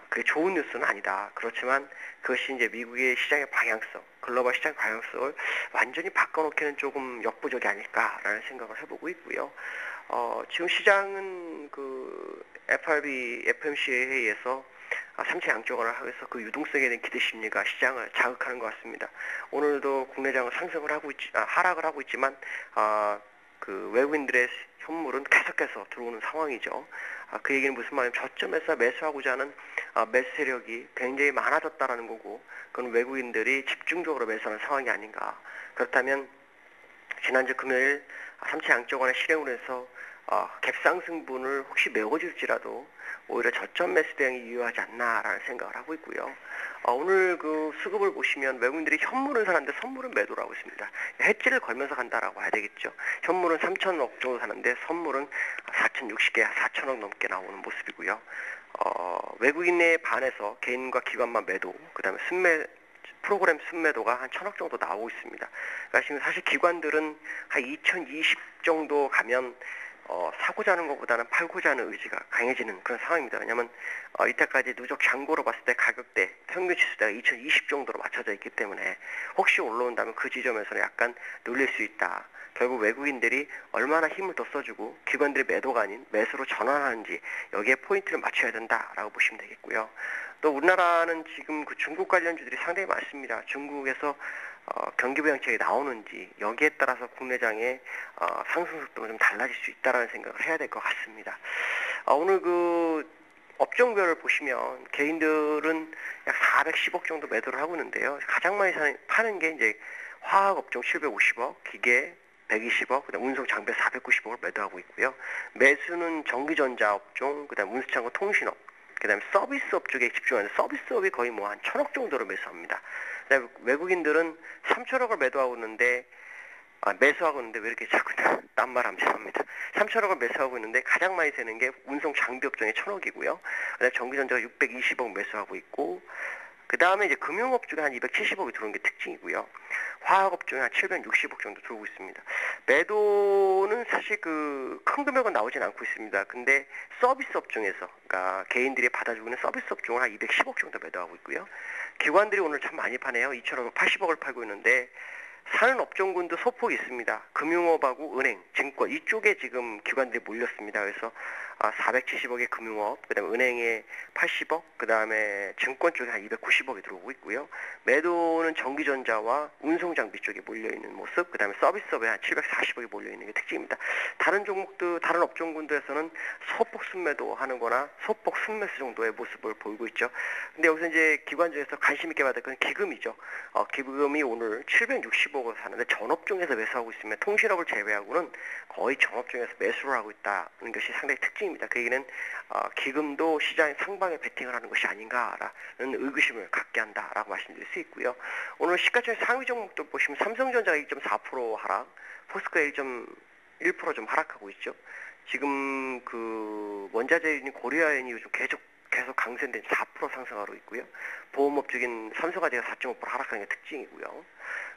그게 좋은 뉴스는 아니다. 그렇지만 그것이 이제 미국의 시장의 방향성, 글로벌 시장 방향성을 완전히 바꿔놓기는 조금 역부족이 아닐까라는 생각을 해보고 있고요. 지금 시장은 FRB, FMC의 회의에서 3차 양적완을 하기 위해서 유동성에 대한 기대 심리가 시장을 자극하는 것 같습니다. 오늘도 국내장은 하락을 하고 있지만 외국인들의 현물은 계속해서 들어오는 상황이죠. 그 얘기는 무슨 말이냐면 저점에서 매수하고자 하는 매수 세력이 굉장히 많아졌다라는 거고 그건 외국인들이 집중적으로 매수하는 상황이 아닌가. 그렇다면 지난주 금요일 3차 양적완의 실행으로 해서 갭상승분을 혹시 메워줄지라도 오히려 저점 매수 대응이 유효하지 않나라는 생각을 하고 있고요. 오늘 수급을 보시면 외국인들이 현물은 사는데 선물은 매도를 하고 있습니다. 해지를 걸면서 간다라고 해야 되겠죠. 현물은 3천억 정도 사는데 선물은 4,060개, 4천억 넘게 나오는 모습이고요. 외국인에 반해서 개인과 기관만 매도, 그 다음에 프로그램 순매도가 한 1,000억 정도 나오고 있습니다. 그러니까 지금 사실 기관들은 한 2020 정도 가면 사고자 하는 것보다는 팔고자 하는 의지가 강해지는 그런 상황입니다. 왜냐하면 이때까지 누적 잔고로 봤을 때 가격대, 평균 지수대가 2020 정도로 맞춰져 있기 때문에 혹시 올라온다면 그 지점에서는 약간 눌릴 수 있다. 결국 외국인들이 얼마나 힘을 더 써주고 기관들이 매도가 아닌 매수로 전환하는지 여기에 포인트를 맞춰야 된다라고 보시면 되겠고요. 또 우리나라는 지금 중국 관련주들이 상당히 많습니다. 중국에서 경기부양책이 나오는지 여기에 따라서 국내장의 상승 속도가 좀 달라질 수 있다라는 생각을 해야 될 것 같습니다. 오늘 업종별을 보시면 개인들은 약 410억 정도 매도를 하고 있는데요. 가장 많이 파는 게 이제 화학업종 750억, 기계 120억, 그다음 운송 장비 490억을 매도하고 있고요. 매수는 전기전자 업종, 그다음 운수창고 통신업, 그다음에 서비스업 쪽에 집중하는 서비스업이 거의 한 1,000억 정도로 매수합니다. 그다음에 외국인들은 3,000억을 매수하고 있는데 왜 이렇게 자꾸 딴말하면서 합니다. 3,000억을 매수하고 있는데 가장 많이 새는 게 운송 장비 업종의 1,000억이고요. 그다음에 전기전자가 620억 매수하고 있고 그 다음에 이제 금융업 쪽에 한 270억이 들어오는 게 특징이고요. 화학업 쪽에 한 760억 정도 들어오고 있습니다. 매도는 사실 큰 금액은 나오진 않고 있습니다. 근데 서비스 업종에서, 그러니까 개인들이 받아주고 있는 서비스 업종을 한 210억 정도 매도하고 있고요. 기관들이 오늘 참 많이 파네요. 2,580억을 팔고 있는데 사는 업종군도 소폭이 있습니다. 금융업하고 은행, 증권 이쪽에 지금 기관들이 몰렸습니다. 그래서 470억의 금융업, 그다음에 은행에 80억, 그다음에 증권 쪽에 한 290억이 들어오고 있고요. 매도는 전기전자와 운송장비 쪽에 몰려있는 모습, 그다음에 서비스업에 한 740억이 몰려있는 게 특징입니다. 다른 종목도, 다른 업종군들에서는 소폭 순매도 하는 거나 소폭 순매수 정도의 모습을 보이고 있죠. 근데 여기서 이제 기관 중에서 관심 있게 받을 건 기금이죠. 기금이 오늘 760억을 사는데 전업종에서 매수하고 있으면 통신업을 제외하고는 거의 전업종에서 매수를 하고 있다는 것이 상당히 특징입니다. 그 얘기는 기금도 시장의 상방에 베팅을 하는 것이 아닌가라는 의구심을 갖게 한다라고 말씀드릴 수 있고요. 오늘 시가총액 상위 종목도 보시면 삼성전자가 1.4% 하락, 포스코가 1.1% 좀 하락하고 있죠. 지금 원자재인 고려아연이 요즘 계속 강세인데 4% 상승하고 있고요. 보험업 쪽인 삼성화재가 4.5% 하락하는 게 특징이고요.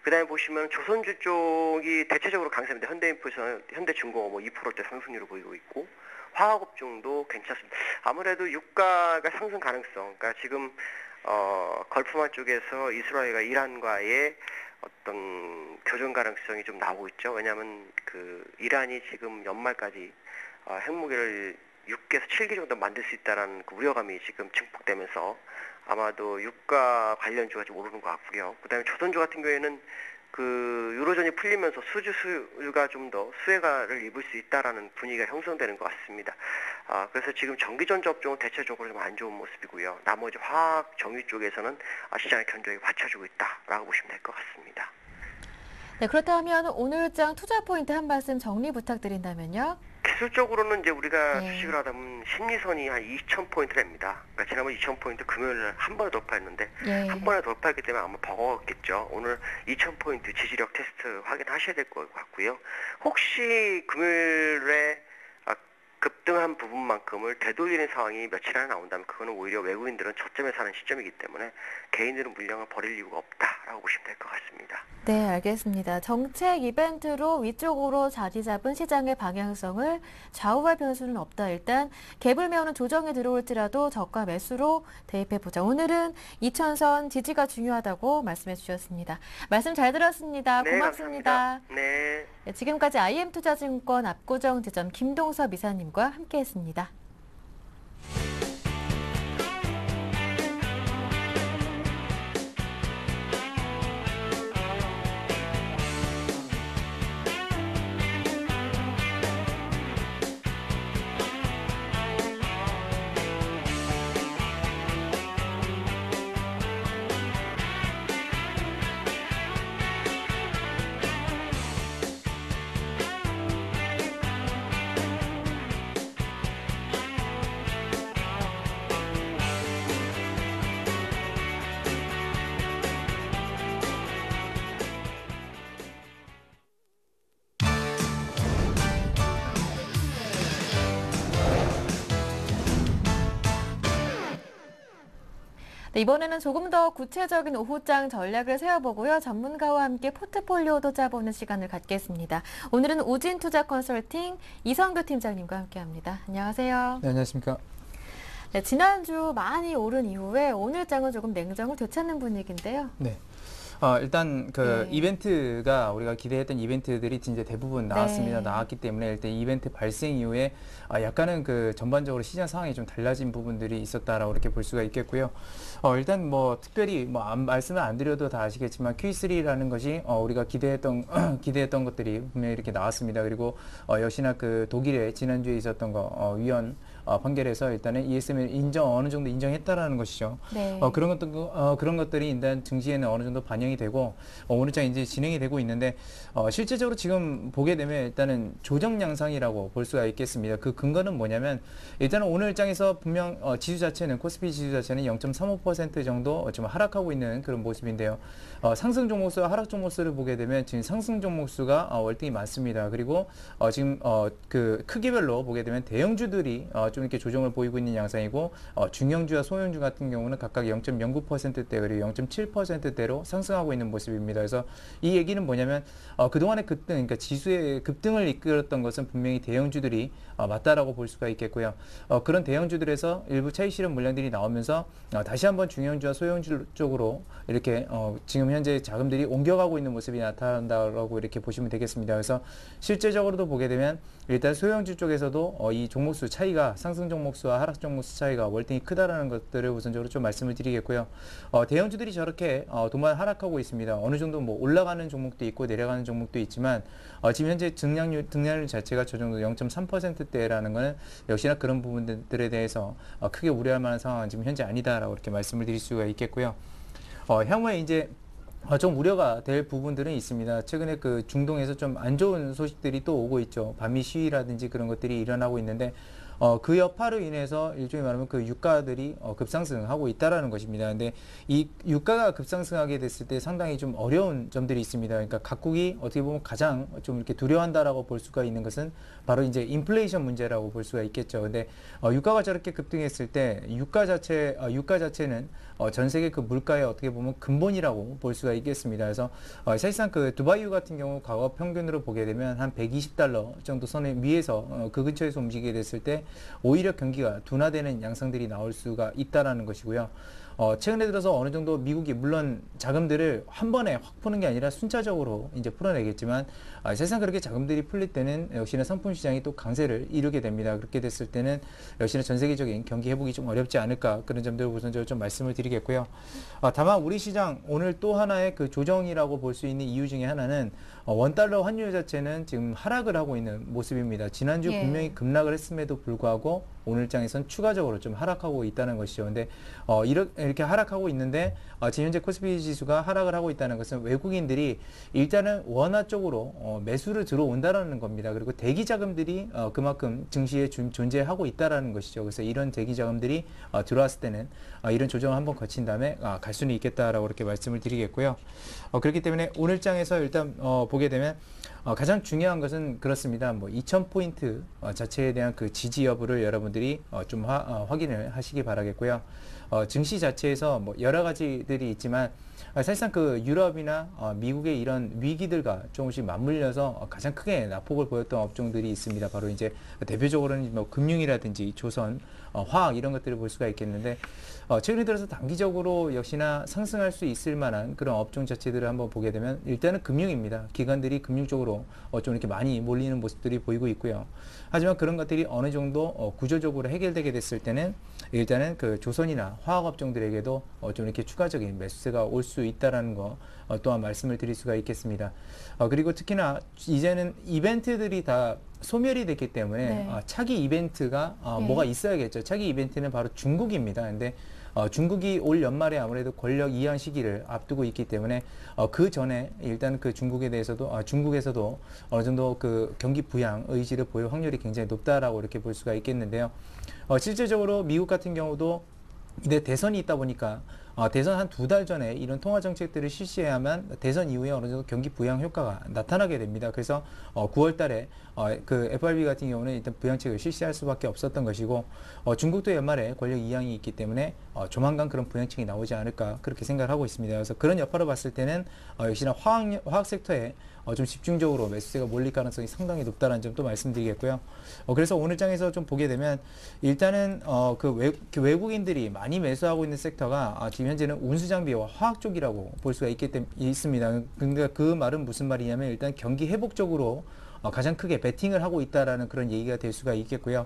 그다음에 보시면 조선주 쪽이 대체적으로 강세입니다. 현대인프에서 현대중공업 뭐 2%대 상승률을 보이고 있고 화학업종도 괜찮습니다. 아무래도 유가가 상승 가능성, 그러니까 지금 걸프만 쪽에서 이스라엘과 이란과의 어떤 교전 가능성이 좀 나오고 있죠. 왜냐하면 그 이란이 지금 연말까지 핵무기를 6개에서 7개 정도 만들 수 있다는 그 우려감이 지금 증폭되면서 아마도 유가 관련주가 좀 오르는 것 같고요. 그다음에 조선주 같은 경우에는 그 유로존이 풀리면서 수주가 좀 더 수혜가를 입을 수 있다라는 분위기가 형성되는 것 같습니다. 그래서 지금 전기전자 업종은 대체적으로 좀 안 좋은 모습이고요. 나머지 화학, 정유 쪽에서는 시장의 견조하게 받쳐주고 있다라고 보시면 될 것 같습니다. 네, 그렇다면 오늘장 투자 포인트 한 말씀 정리 부탁드린다면요. 기술적으로는 이제 우리가 네. 주식을 하다 보면 심리선이 한 2,000포인트랍니다. 그러니까 지난번 2,000포인트 금요일날 한 번에 돌파했는데 예. 한 번에 돌파했기 때문에 아마 버거웠겠죠. 오늘 2,000포인트 지지력 테스트 확인하셔야 될 것 같고요. 혹시 금요일에 급등한 부분만큼을 되돌리는 상황이 며칠 안에 나온다면 그거는 오히려 외국인들은 저점에 사는 시점이기 때문에 개인들은 물량을 버릴 이유가 없다라고 보시면 될 것 같습니다. 네, 알겠습니다. 정책 이벤트로 위쪽으로 자리 잡은 시장의 방향성을 좌우할 변수는 없다. 일단 갭을 메우는 조정이 들어올지라도 저가 매수로 대입해보자. 오늘은 2,000선 지지가 중요하다고 말씀해 주셨습니다. 말씀 잘 들었습니다. 네, 고맙습니다. 감사합니다. 네. 네, 지금까지 IM투자증권 압구정 지점 김동섭 이사님과 함께했습니다. 네, 이번에는 조금 더 구체적인 오후장 전략을 세워보고요. 전문가와 함께 포트폴리오도 짜보는 시간을 갖겠습니다. 오늘은 우진투자 컨설팅 이성규 팀장님과 함께합니다. 안녕하세요. 네, 안녕하십니까. 네, 지난주 많이 오른 이후에 오늘 장은 조금 냉정을 되찾는 분위기인데요. 네. 일단 네. 이벤트가 우리가 기대했던 이벤트들이 진짜 대부분 나왔습니다. 네. 나왔기 때문에 일단 이벤트 발생 이후에 약간은 그 전반적으로 시장 상황이 좀 달라진 부분들이 있었다라고 이렇게 볼 수가 있겠고요. 일단 뭐 특별히 말씀을 안 드려도 다 아시겠지만 Q3라는 것이 우리가 기대했던 것들이 분명히 이렇게 나왔습니다. 그리고 역시나 그 독일에 지난주에 있었던 거 위원 판결에서 일단은 ESM을 어느 정도 인정했다라는 것이죠. 네. 그런 것들이 일단 증시에는 어느 정도 반영이 되고 오늘장 이제 진행이 되고 있는데 실제적으로 지금 보게 되면 일단은 조정 양상이라고 볼 수가 있겠습니다. 그 근거는 뭐냐면 일단은 오늘장에서 분명 지수 자체는 코스피 지수 자체는 0.35% 정도 좀 하락하고 있는 그런 모습인데요. 상승 종목수와 하락 종목수를 보게 되면 지금 상승 종목수가 월등히 많습니다. 그리고 지금 그 크기별로 보게 되면 대형주들이 좀 이렇게 조정을 보이고 있는 양상이고 중형주와 소형주 같은 경우는 각각 0.09%대 그리고 0.7%대로 상승하고 있는 모습입니다. 그래서 이 얘기는 뭐냐면 그동안의 급등, 그러니까 지수의 급등을 이끌었던 것은 분명히 대형주들이 맞다라고 볼 수가 있겠고요. 그런 대형주들에서 일부 차익 실현 물량들이 나오면서 다시 한번 중형주와 소형주 쪽으로 이렇게 지금 현재 자금들이 옮겨가고 있는 모습이 나타난다라고 이렇게 보시면 되겠습니다. 그래서 실제적으로도 보게 되면 일단 소형주 쪽에서도 이 종목수 차이가 상승 종목수와 하락 종목수 차이가 월등히 크다라는 것들을 우선적으로 좀 말씀을 드리겠고요. 대형주들이 저렇게 도만 하락하고 있습니다. 어느 정도 뭐 올라가는 종목도 있고 내려가는 종목도 있지만 지금 현재 등락률 자체가 저 정도 0.3%대라는 것은 역시나 그런 부분들에 대해서 크게 우려할 만한 상황은 지금 현재 아니다라고 이렇게 말씀을 드릴 수가 있겠고요. 향후에 이제 좀 우려가 될 부분들은 있습니다. 최근에 그 중동에서 좀 안 좋은 소식들이 또 오고 있죠. 반미 시위라든지 그런 것들이 일어나고 있는데 그 여파로 인해서 일종의 말하면 그 유가들이 급상승하고 있다라는 것입니다. 근데 이 유가가 급상승하게 됐을 때 상당히 좀 어려운 점들이 있습니다. 그러니까 각국이 어떻게 보면 가장 좀 이렇게 두려워한다라고 볼 수가 있는 것은 바로 이제 인플레이션 문제라고 볼 수가 있겠죠. 근데 유가가 저렇게 급등했을 때 유가 자체는 전 세계 그 물가의 어떻게 보면 근본이라고 볼 수가 있겠습니다. 그래서 사실상 그 두바이유 같은 경우 과거 평균으로 보게 되면 한 120달러 정도 선에 위에서 그 근처에서 움직이게 됐을 때 오히려 경기가 둔화되는 양상들이 나올 수가 있다라는 것이고요. 최근에 들어서 어느 정도 미국이 물론 자금들을 한 번에 확 푸는 게 아니라 순차적으로 이제 풀어내겠지만 사실상 그렇게 자금들이 풀릴 때는 역시나 상품 시장이 또 강세를 이루게 됩니다. 그렇게 됐을 때는 역시나 전 세계적인 경기 회복이 좀 어렵지 않을까 그런 점들을 우선적으로 좀 말씀을 드리겠고요. 다만 우리 시장 오늘 또 하나의 그 조정이라고 볼 수 있는 이유 중에 하나는 원달러 환율 자체는 지금 하락을 하고 있는 모습입니다. 지난주 예. 분명히 급락을 했음에도 불구하고 오늘장에선 추가적으로 좀 하락하고 있다는 것이죠. 근데 이렇게 하락하고 있는데 지금 현재 코스피 지수가 하락을 하고 있다는 것은 외국인들이 일단은 원화 쪽으로 매수를 들어온다라는 겁니다. 그리고 대기 자금들이 그만큼 증시에 존재하고 있다라는 것이죠. 그래서 이런 대기 자금들이 들어왔을 때는 이런 조정을 한번 거친 다음에 갈 수는 있겠다라고 이렇게 말씀을 드리겠고요. 그렇기 때문에 오늘장에서 일단 보게 되면 가장 중요한 것은 그렇습니다. 뭐 2000포인트 자체에 대한 그 지지 여부를 여러분들이 좀 확인을 하시기 바라겠고요. 증시 자체에서 뭐 여러 가지들이 있지만 사실상 그 유럽이나 미국의 이런 위기들과 조금씩 맞물려서 가장 크게 낙폭을 보였던 업종들이 있습니다. 바로 이제 대표적으로는 뭐 금융이라든지 조선, 화학 이런 것들을 볼 수가 있겠는데 최근에 들어서 단기적으로 역시나 상승할 수 있을 만한 그런 업종 자체들을 한번 보게 되면 일단은 금융입니다. 기관들이 금융 쪽으로 좀 이렇게 많이 몰리는 모습들이 보이고 있고요. 하지만 그런 것들이 어느 정도 구조적으로 해결되게 됐을 때는 일단은 그 조선이나 화학 업종들에게도 좀 이렇게 추가적인 매수세가 올 수 있다라는 거 또한 말씀을 드릴 수가 있겠습니다. 그리고 특히나 이제는 이벤트들이 다 소멸이 됐기 때문에 네. 차기 이벤트가 뭐가 있어야겠죠. 차기 이벤트는 바로 중국입니다. 근데 중국이 올 연말에 아무래도 권력 이양 시기를 앞두고 있기 때문에 그 전에 일단 그 중국에 대해서도 중국에서도 어느 정도 그 경기 부양 의지를 보일 확률이 굉장히 높다라고 이렇게 볼 수가 있겠는데요. 실질적으로 미국 같은 경우도 이제 대선이 있다 보니까 대선 한 2달 전에 이런 통화 정책들을 실시해야만 대선 이후에 어느 정도 경기 부양 효과가 나타나게 됩니다. 그래서 9월 달에 그 FRB 같은 경우는 일단 부양책을 실시할 수밖에 없었던 것이고 중국도 연말에 권력 이양이 있기 때문에 조만간 그런 부양책이 나오지 않을까 그렇게 생각을 하고 있습니다. 그래서 그런 여파로 봤을 때는 역시나 화학 섹터에 좀 집중적으로 매수세가 몰릴 가능성이 상당히 높다는 점도 말씀드리겠고요. 그래서 오늘 장에서 좀 보게 되면 일단은 그 외국인들이 많이 매수하고 있는 섹터가 지금 현재는 운수장비와 화학 쪽이라고 볼 수가 있습니다. 그러니까 그 말은 무슨 말이냐면 일단 경기 회복 쪽으로 가장 크게 베팅을 하고 있다라는 그런 얘기가 될 수가 있겠고요.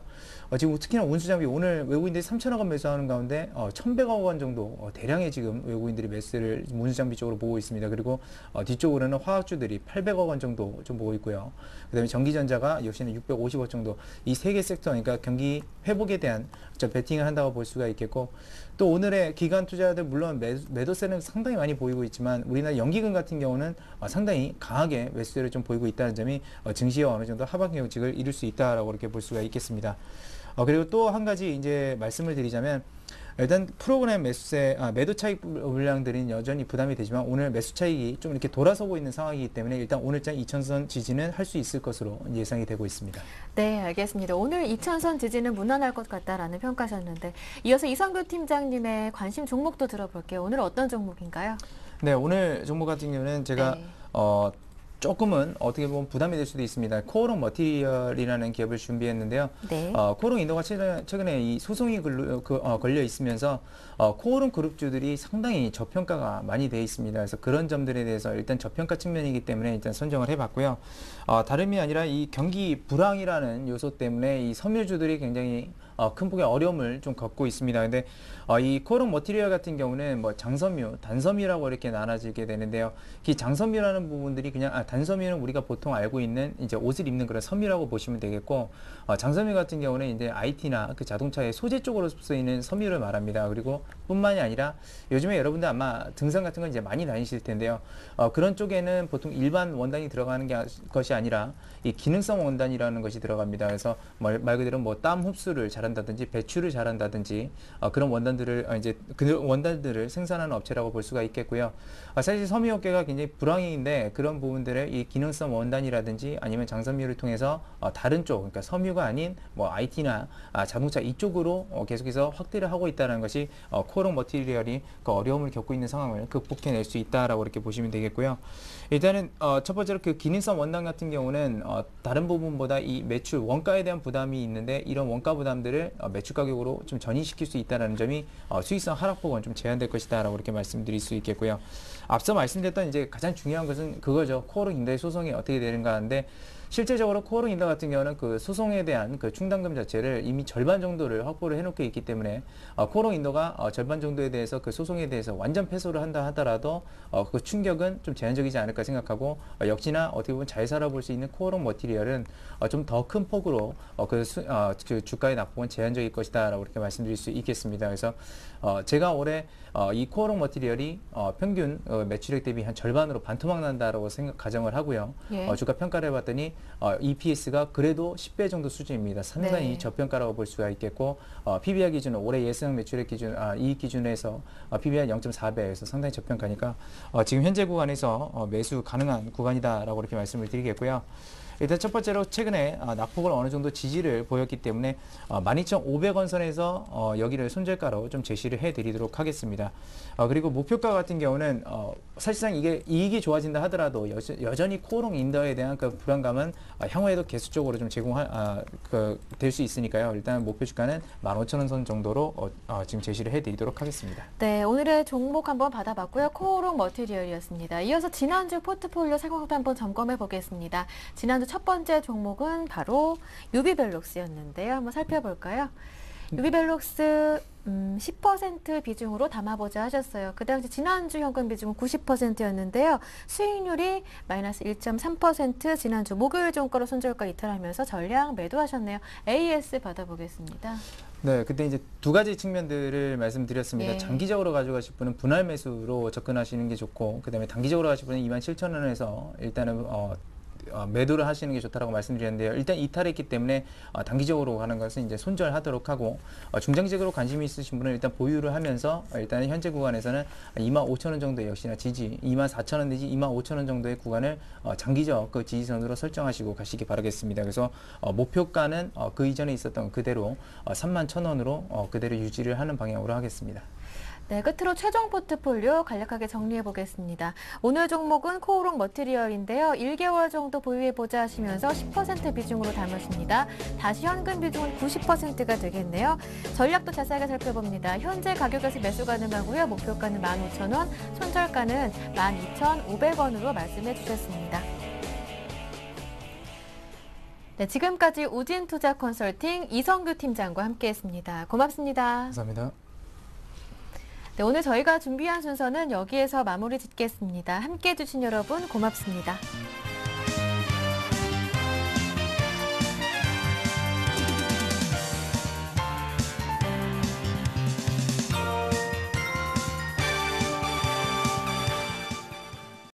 지금 특히나 운수장비 오늘 외국인들이 3천억 원 매수하는 가운데 1,100억 원 정도 대량의 지금 외국인들이 매수를 운수장비 쪽으로 보고 있습니다. 그리고 뒤쪽으로는 화학주들이 800억 원 정도 좀 보고 있고요. 그다음에 전기전자가 역시는 650억 정도 이 세 개 섹터 그러니까 경기 회복에 대한 베팅을 한다고 볼 수가 있겠고 또 오늘의 기관 투자자들 물론 매도세는 상당히 많이 보이고 있지만 우리나라 연기금 같은 경우는 상당히 강하게 매수세를 좀 보이고 있다는 점이 증시에 어느 정도 하방 경직을 이룰 수 있다라고 이렇게 볼 수가 있겠습니다. 그리고 또 한 가지 이제 말씀을 드리자면 일단 프로그램 매도 차익 물량들은 여전히 부담이 되지만 오늘 매수 차익이 좀 이렇게 돌아서고 있는 상황이기 때문에 일단 오늘장 2000선 지지는 할 수 있을 것으로 예상이 되고 있습니다. 네, 알겠습니다. 오늘 2000선 지지는 무난할 것 같다라는 평가하셨는데 이어서 이성규 팀장님의 관심 종목도 들어볼게요. 오늘 어떤 종목인가요? 네, 오늘 종목 같은 경우는 제가 네. 조금은 어떻게 보면 부담이 될 수도 있습니다. 코오롱 머티리얼이라는 기업을 준비했는데요. 네. 코오롱 인도가 최근에 이 소송이 걸려 있으면서 코오롱 그룹주들이 상당히 저평가가 많이 돼 있습니다. 그래서 그런 점들에 대해서 일단 저평가 측면이기 때문에 일단 선정을 해봤고요. 다름이 아니라 이 경기 불황이라는 요소 때문에 이 섬유주들이 굉장히 큰 폭의 어려움을 좀 겪고 있습니다. 근데 이 코어록 머티리얼 같은 경우는 뭐 장섬유, 단섬유라고 이렇게 나눠지게 되는데요. 이 장섬유라는 부분들이 그냥 단섬유는 우리가 보통 알고 있는 이제 옷을 입는 그런 섬유라고 보시면 되겠고, 장섬유 같은 경우는 이제 IT나 그 자동차의 소재 쪽으로 쓰이는 섬유를 말합니다. 그리고 뿐만이 아니라 요즘에 여러분들 아마 등산 같은 건 이제 많이 다니실 텐데요. 그런 쪽에는 보통 일반 원단이 들어가는 것이 아니라 이 기능성 원단이라는 것이 들어갑니다. 그래서 말 그대로 뭐 땀 흡수를 잘한다든지 배출을 잘한다든지 그런 원단들을 이제 그 원단들을 생산하는 업체라고 볼 수가 있겠고요. 사실 섬유업계가 굉장히 불황인데 그런 부분들의 이 기능성 원단이라든지 아니면 장섬유를 통해서 다른 쪽, 그러니까 섬유가 아닌 뭐 IT나 자동차 이쪽으로 계속해서 확대를 하고 있다는 것이 코어록 머티리얼이 그 어려움을 겪고 있는 상황을 극복해낼 수 있다라고 이렇게 보시면 되겠고요. 일단은 첫 번째로 그 기능성 원단 같은 경우는 다른 부분보다 이 매출 원가에 대한 부담이 있는데 이런 원가 부담들을 매출 가격으로 좀 전이시킬 수 있다는 점이 수익성 하락폭은 좀 제한될 것이다라고 이렇게 말씀드릴 수 있겠고요. 앞서 말씀드렸던 이제 가장 중요한 것은 그거죠. 코어록 인더의 소송이 어떻게 되는가 하는데 실제적으로 코어록 인더 같은 경우는 그 소송에 대한 그 충당금 자체를 이미 절반 정도를 확보를 해놓고 있기 때문에 코어록 인더가 절반 정도에 대해서 그 소송에 대해서 완전 패소를 한다 하더라도 그 충격은 좀 제한적이지 않을까 생각하고 역시나 어떻게 보면 잘 살아볼 수 있는 코어록 머티리얼은 좀 더 큰 폭으로 그 주가의 낙폭은 제한적일 것이다라고 이렇게 말씀드릴 수 있겠습니다. 그래서 제가 올해 이 코어록 머티리얼이 평균 매출액 대비 한 절반으로 반토막 난다라고 가정을 하고요. 예. 주가 평가를 해봤더니 EPS가 그래도 10배 정도 수준입니다. 상당히 네. 저평가라고 볼 수가 있겠고 PBR 기준 올해 예상 매출액 기준 이익 기준에서 PBR 0.4배에서 상당히 저평가니까 지금 현재 구간에서 매수 가능한 구간이다라고 이렇게 말씀을 드리겠고요. 일단 첫 번째로 최근에 낙폭을 어느 정도 지지를 보였기 때문에 12,500원 선에서 여기를 손절가로 좀 제시를 해드리도록 하겠습니다. 그리고 목표가 같은 경우는 사실상 이게 이익이 좋아진다 하더라도 여전히 코어록 인더에 대한 그 불안감은 향후에도 계속적으로 좀 될 수 있으니까요. 일단 목표 주가는 15,000원 선 정도로 지금 제시를 해드리도록 하겠습니다. 네, 오늘의 종목 한번 받아봤고요. 코어록 머티리얼이었습니다. 이어서 지난주 포트폴리오 상황도 한번 점검해 보겠습니다. 지난주 첫 번째 종목은 바로 유비벨록스였는데요. 한번 살펴볼까요? 유비벨록스 10% 비중으로 담아보자 하셨어요. 그 당시 지난주 현금 비중은 90%였는데요. 수익률이 마이너스 1.3%, 지난주 목요일 종가로 손절가 이탈하면서 전량 매도하셨네요. AS 받아보겠습니다. 네, 그때 이제 두 가지 측면들을 말씀드렸습니다. 예. 장기적으로 가져가실 분은 분할 매수로 접근하시는 게 좋고, 그다음에 단기적으로 가실 분은 27,000원에서 일단은 매도를 하시는 게 좋다라고 말씀드렸는데요. 일단 이탈했기 때문에 단기적으로 가는 것은 이제 손절하도록 하고 중장기적으로 관심이 있으신 분은 일단 보유를 하면서 일단 현재 구간에서는 25,000원 정도의 역시나 지지, 24,000원 내지 25,000원 정도의 구간을 장기적 그 지지선으로 설정하시고 가시기 바라겠습니다. 그래서 목표가는 그 이전에 있었던 그대로 31,000원으로 그대로 유지를 하는 방향으로 하겠습니다. 네, 끝으로 최종 포트폴리오 간략하게 정리해 보겠습니다. 오늘 종목은 코어록 머티리얼인데요. 1개월 정도 보유해보자 하시면서 10% 비중으로 담으십니다. 다시 현금 비중은 90%가 되겠네요. 전략도 자세하게 살펴봅니다. 현재 가격에서 매수 가능하고요. 목표가는 15,000원, 손절가는 12,500원으로 말씀해 주셨습니다. 네, 지금까지 우진투자 컨설팅 이성규 팀장과 함께했습니다. 고맙습니다. 감사합니다. 네, 오늘 저희가 준비한 순서는 여기에서 마무리 짓겠습니다. 함께해 주신 여러분 고맙습니다.